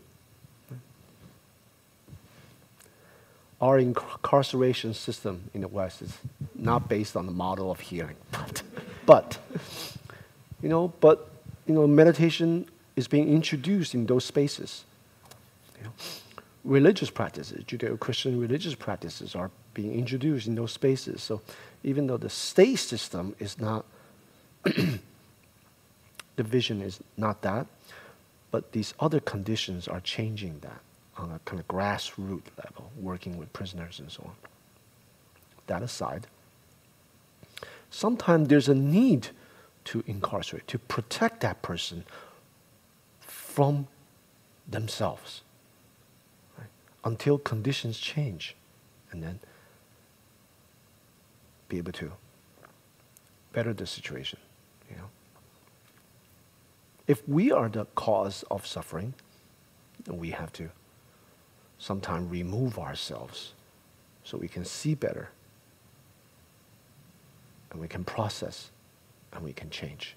Our incarceration system in the West is not based on the model of healing, but meditation is being introduced in those spaces. Religious practices, Judeo-Christian religious practices are being introduced in those spaces. So even though the state system is not, the vision is not that, but these other conditions are changing that on a kind of grassroots level, working with prisoners and so on. That aside, sometimes there's a need to incarcerate, to protect that person from themselves, right? Until conditions change, and then be able to better the situation. If we are the cause of suffering, then we have to sometimes remove ourselves so we can see better, and we can process, and we can change.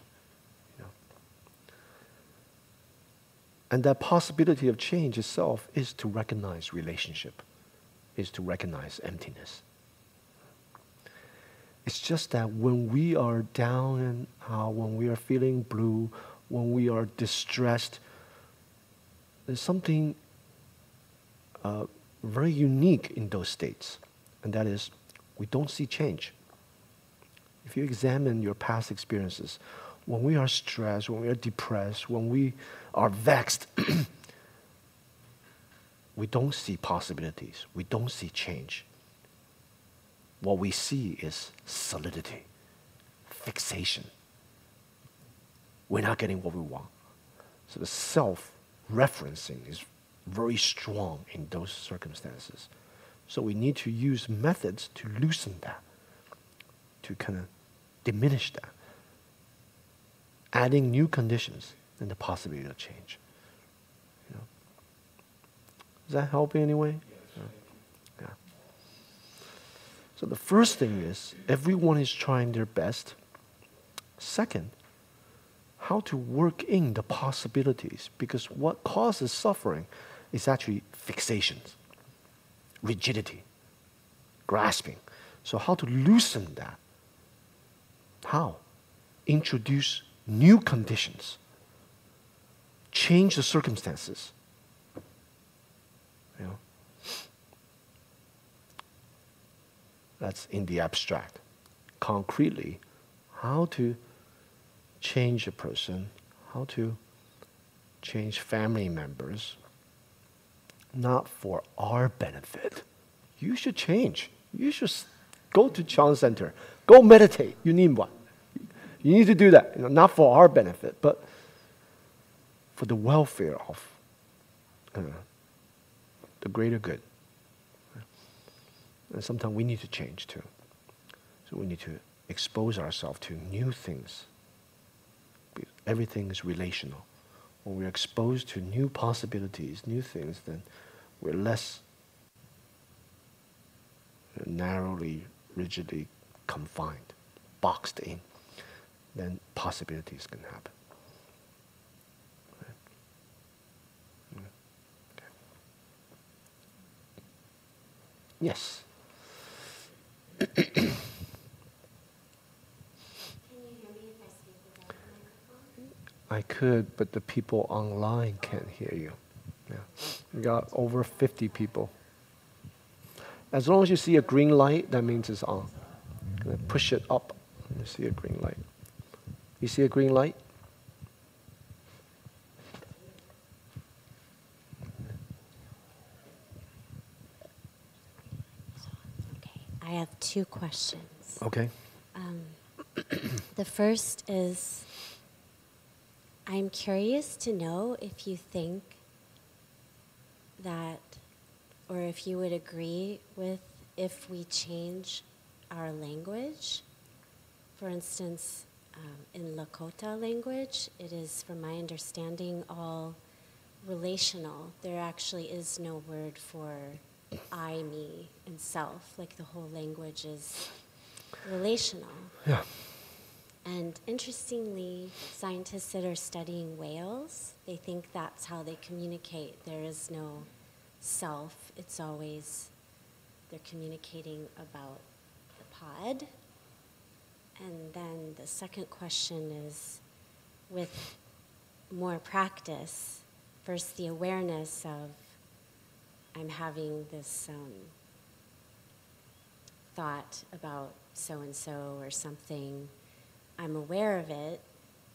And that possibility of change itself is to recognize relationship, is to recognize emptiness. It's just that when we are down and out, when we are feeling blue, when we are distressed, there's something very unique in those states, and that is we don't see change. If you examine your past experiences, when we are stressed, when we are depressed, when we are vexed, we don't see possibilities. We don't see change. What we see is solidity, fixation. We're not getting what we want. So the self-referencing is very strong in those circumstances. So we need to use methods to loosen that, to kind of diminish that, adding new conditions and the possibility of change. Does that help in any way? Yes. Yeah. So the first thing is, everyone is trying their best. Second, how to work in the possibilities, because what causes suffering is actually fixations, rigidity, grasping. So how to loosen that? How? Introduce new conditions. Change the circumstances. That's in the abstract. Concretely, how to change a person, how to change family members, not for our benefit. You should change. You should go to Chan Center. Go meditate. You need one. You need to do that. Not for our benefit, but for the welfare of the greater good. And sometimes we need to change too. So we need to expose ourselves to new things. Everything is relational. When we're exposed to new possibilities, new things, then we're less narrowly, rigidly confined, boxed in. then possibilities can happen. Right? Okay. Yes. Can you hear me if I speak without the microphone? I could, but the people online can't hear you. Yeah. We got over 50 people. As long as you see a green light, that means it's on. Push it up, and you see a green light. You see a green light? Okay, I have 2 questions. Okay. The first is, I'm curious to know if you think that, or if you would agree with, if we change our language. For instance, in Lakota language, it is, from my understanding, all relational. There actually is no word for I, me, and self. Like the whole language is relational. Yeah. And interestingly, scientists that are studying whales, they think that's how they communicate. There is no self. It's always, they're communicating about the pod. And then the second question is, with more practice, first the awareness of, I'm having this thought about so-and-so or something, I'm aware of it,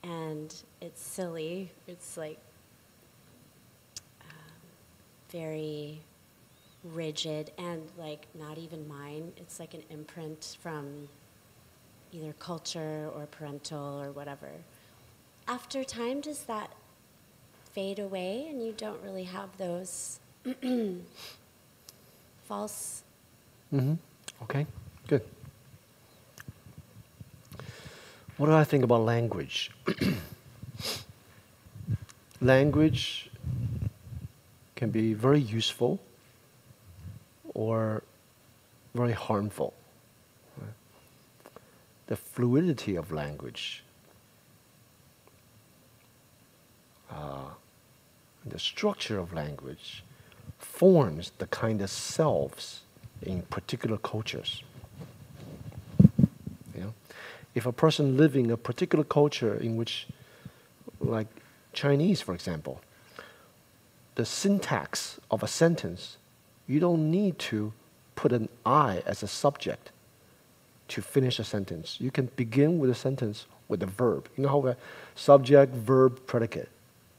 and it's silly. It's like very rigid and like not even mine. It's like an imprint from either culture or parental or whatever. After time, does that fade away and you don't really have those false? Mm-hmm. Okay, good. What do I think about language? Language can be very useful or very harmful. Right? The fluidity of language, the structure of language forms the kind of selves in particular cultures. You know? If a person living in a particular culture in which, like Chinese, for example, the syntax of a sentence, you don't need to put an I as a subject to finish a sentence. You can begin with a sentence with a verb. You know how subject, verb, predicate.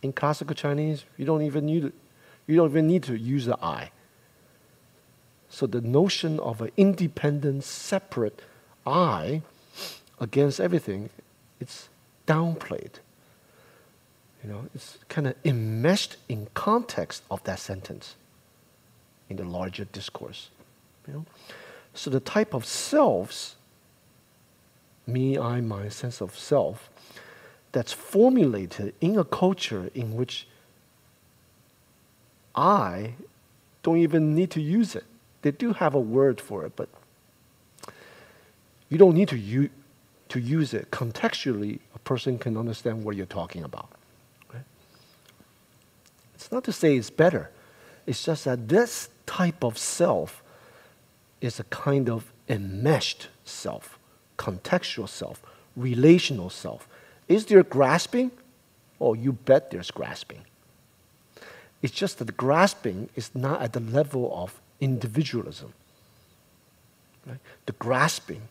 In classical Chinese, you don't even need to use the I. So the notion of an independent, separate I against everything, it's downplayed. You know, it's kind of enmeshed in context of that sentence in the larger discourse. You know? So the type of selves, me, I, my sense of self, that's formulated in a culture in which I don't even need to use it. They do have a word for it, but you don't need to use it. Contextually, a person can understand what you're talking about. Right? It's not to say it's better. It's just that this type of self is a kind of enmeshed self, contextual self, relational self. Is there grasping? Oh, you bet there's grasping. It's just that the grasping is not at the level of individualism. Right? The grasping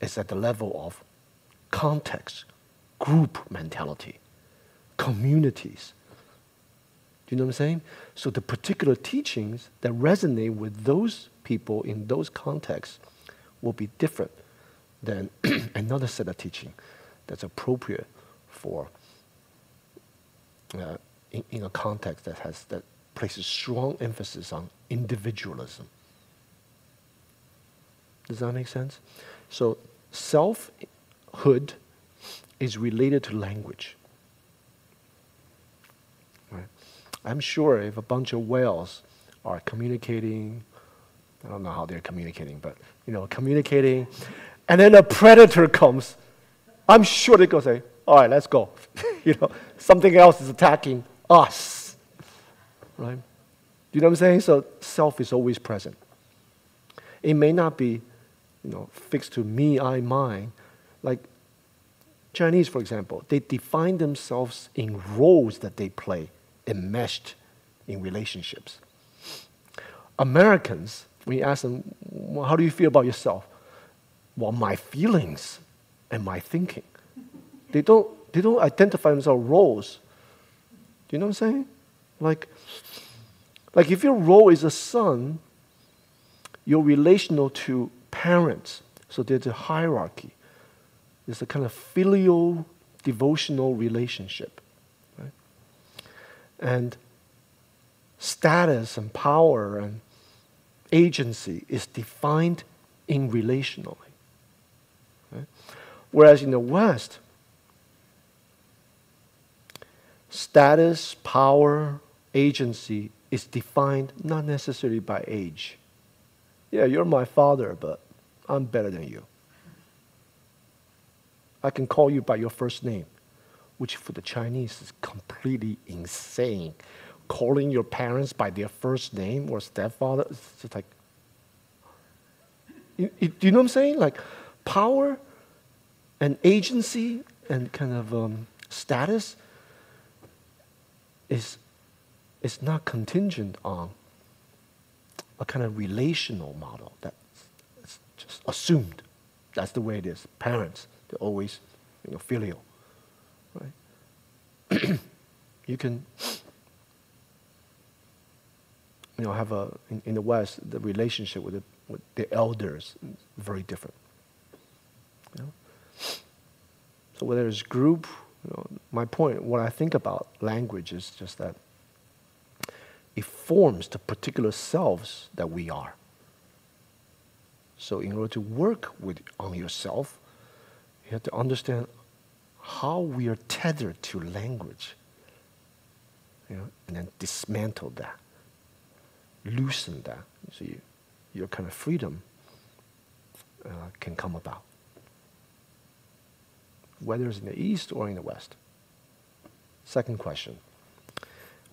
is at the level of context, group mentality, communities. Do you know what I'm saying? So the particular teachings that resonate with those people in those contexts will be different than another set of teaching that's appropriate for in a context that places strong emphasis on individualism. Does that make sense? So selfhood is related to language. Right? I'm sure if a bunch of whales are communicating, I don't know how they're communicating, but communicating, and then a predator comes, I'm sure they're going to say, all right, let's go. Something else is attacking us. Right? You know what I'm saying? So self is always present. It may not be, fixed to me, I, mine. Like Chinese, for example, they define themselves in roles that they play, enmeshed in relationships. Americans, when you ask them, well, how do you feel about yourself? Well, my feelings and my thinking. They don't identify themselves roles. Do you know what I'm saying? Like if your role is a son, you're relational to parents. So there's a hierarchy. There's a kind of filial, devotional relationship. Right? And status and power and agency is defined in relationally. Right? Whereas in the West, status, power, agency is defined not necessarily by age. Yeah, you're my father, but I'm better than you. I can call you by your first name, which for the Chinese is completely insane. Calling your parents by their first name or stepfather, it's just like, do you know what I'm saying? Like power and agency and kind of status is not contingent on a kind of relational model that's just assumed. That's the way it is. Parents, they're always filial. Right? You can have in the West, the relationship with the elders is very different. So whether it's group, my point, what I think about language is just that it forms the particular selves that we are. So in order to work on yourself, you have to understand how we are tethered to language, and then dismantle that, loosen that, so your kind of freedom can come about, whether it's in the East or in the West. Second question.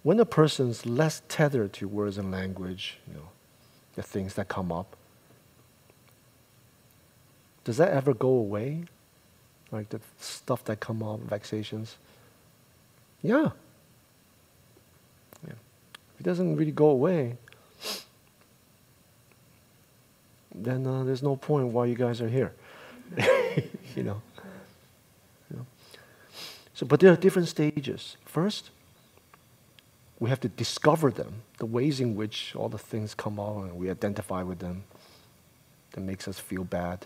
When a person's less tethered to words and language, the things that come up, does that ever go away? Like the stuff that come up, vexations? Yeah. If it doesn't really go away, then there's no point why you guys are here. So, but there are different stages. First, we have to discover them, the ways in which all the things come out and we identify with them that makes us feel bad.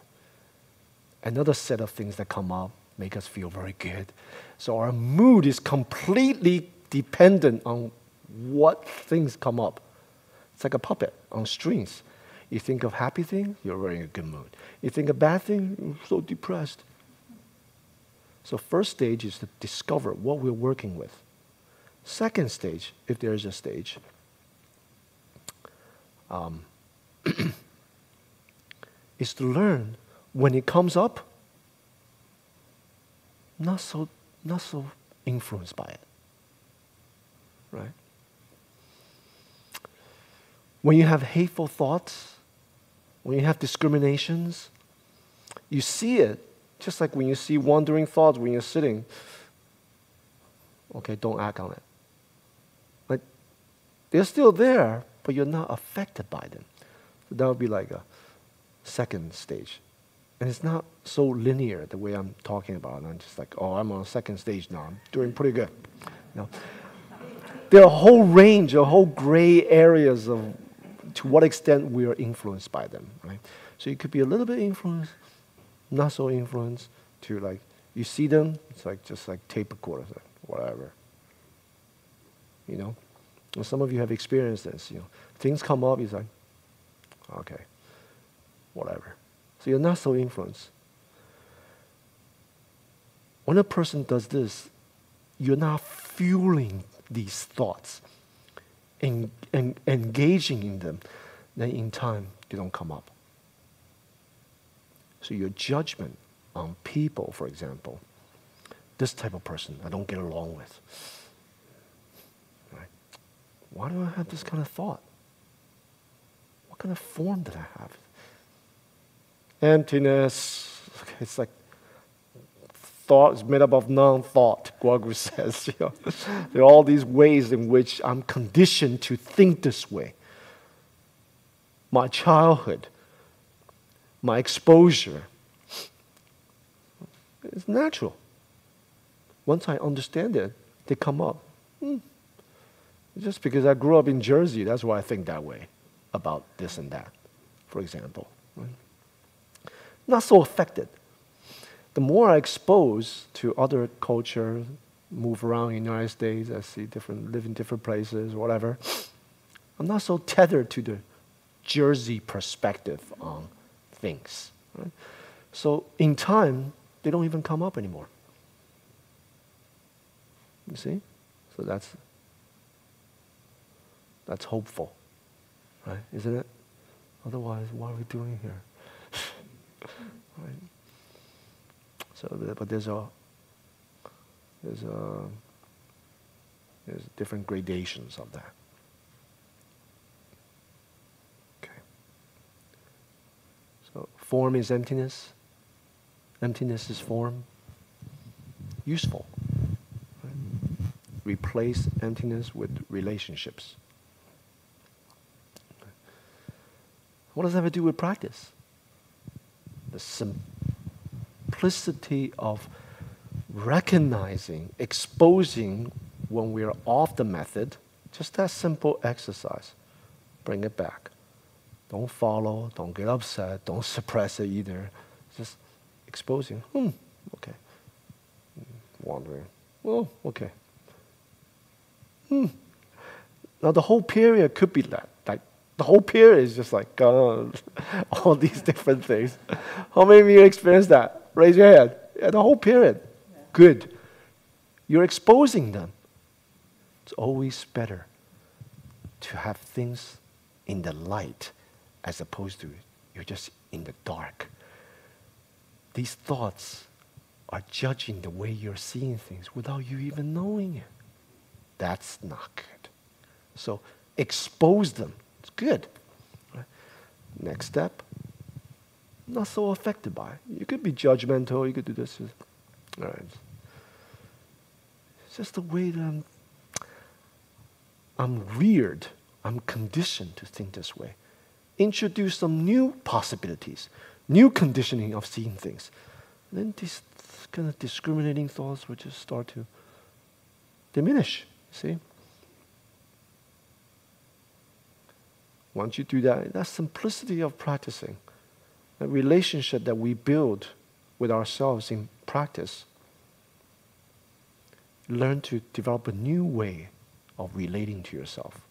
Another set of things that come up make us feel very good. So our mood is completely dependent on what things come up. It's like a puppet on strings. You think of happy thing, you're in a good mood. You think of bad thing, you're so depressed. So first stage is to discover what we're working with. Second stage, if there is a stage, is to learn when it comes up, not so influenced by it. Right? When you have hateful thoughts, when you have discriminations, you see it, just like when you see wandering thoughts when you're sitting. Okay, don't act on it. Like, they're still there, but you're not affected by them. So that would be like a second stage. And it's not so linear the way I'm talking about. I'm just like, oh, I'm on a second stage now. I'm doing pretty good. There are a whole range, a whole gray areas of to what extent we are influenced by them, right? So you could be a little bit influenced, not so influenced, to like, you see them, it's like just like tape recorders, like whatever. And some of you have experienced this, Things come up, it's like, okay, whatever. So you're not so influenced. When a person does this, you're not fueling these thoughts and engaging in them, then in time, they don't come up. So your judgment on people, for example. This type of person I don't get along with. Right? Why do I have this kind of thought? What kind of form did I have? Emptiness. It's like thought is made up of non-thought, Guagu says. There are all these ways in which I'm conditioned to think this way. My childhood, my exposure. It's natural. Once I understand it, they come up. Just because I grew up in Jersey, that's why I think that way about this and that, for example. Not so affected. The more I expose to other culture, move around in the United States, I see live in different places, whatever, I'm not so tethered to the Jersey perspective on things. Right? So in time, they don't even come up anymore. You see? So that's hopeful, right? Isn't it? Otherwise, what are we doing here? Right? So, but there's different gradations of that. Okay. So form is emptiness. Emptiness is form. Useful. Right? Replace emptiness with relationships. What does that have to do with practice? The simplicity of recognizing, exposing when we are off the method, just that simple exercise. Bring it back. Don't follow, don't get upset, don't suppress it either. Just exposing. Okay. Wandering. Oh, okay. Now the whole period could be that. Like the whole period is just like all these different things. How many of you experience that? Raise your hand. Yeah, the whole period. Yeah. Good. You're exposing them. It's always better to have things in the light as opposed to you're just in the dark. These thoughts are judging the way you're seeing things without you even knowing it. That's not good. So expose them. It's good. Right? Next step. Not so affected by it. You could be judgmental, you could do this. All right. It's just the way that I'm reared, I'm conditioned to think this way. Introduce some new possibilities, new conditioning of seeing things. Then these kind of discriminating thoughts will just start to diminish, see? Once you do that, that simplicity of practicing, that relationship that we build with ourselves in practice, learn to develop a new way of relating to yourself,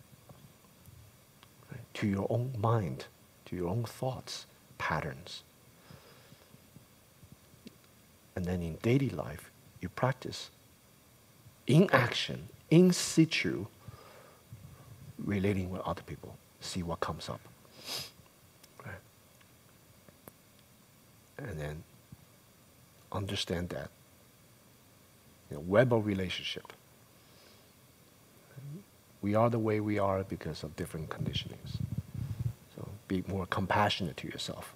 right? To your own mind, to your own thoughts, patterns. And then in daily life, you practice in action, in situ, relating with other people, see what comes up. And then understand that web of relationship. We are the way we are because of different conditionings. So be more compassionate to yourself.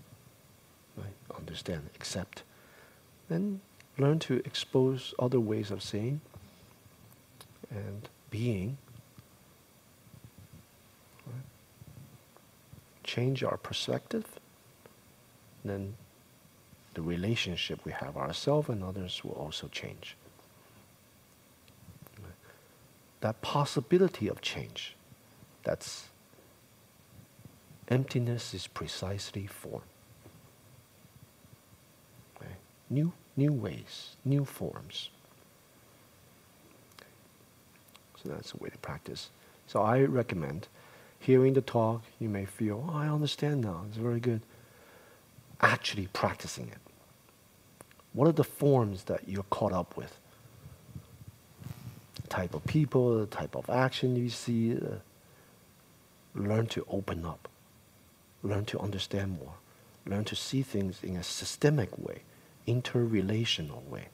Right? Understand, accept. Then learn to expose other ways of seeing and being. Right? Change our perspective. Then the relationship we have ourselves and others will also change. That possibility of change, that's emptiness is precisely form. Okay? New ways, new forms. So that's the way to practice. So I recommend, hearing the talk, you may feel, I understand now, it's very good. Actually practicing it. What are the forms that you're caught up with? The type of people, the type of action you see. Learn to open up. Learn to understand more. Learn to see things in a systemic way interrelational way,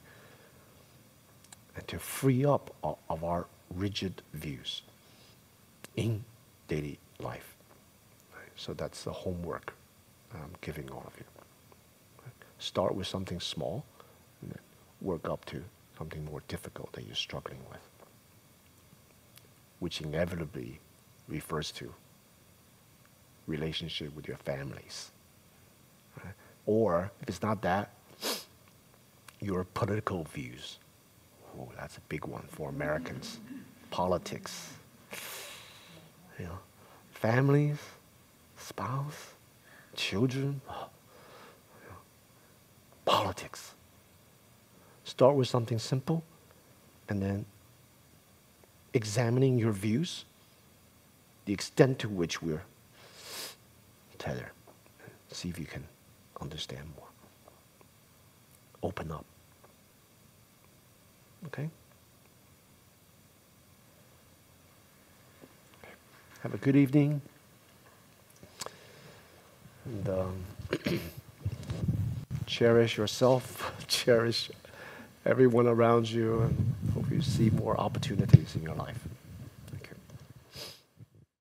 and to free up of our rigid views in daily life. Right? So that's the homework I'm giving all of you. Right? Start with something small, and then work up to something more difficult that you're struggling with, which inevitably refers to relationship with your families. Right? Or if it's not that, your political views. Oh, that's a big one for Americans. Politics. You know, families, spouse, children. You know, politics. Start with something simple, and then examining your views, the extent to which we're tethered. See if you can understand more. Open up. Okay? Have a good evening. And cherish yourself, cherish everyone around you, and hope you see more opportunities in your life.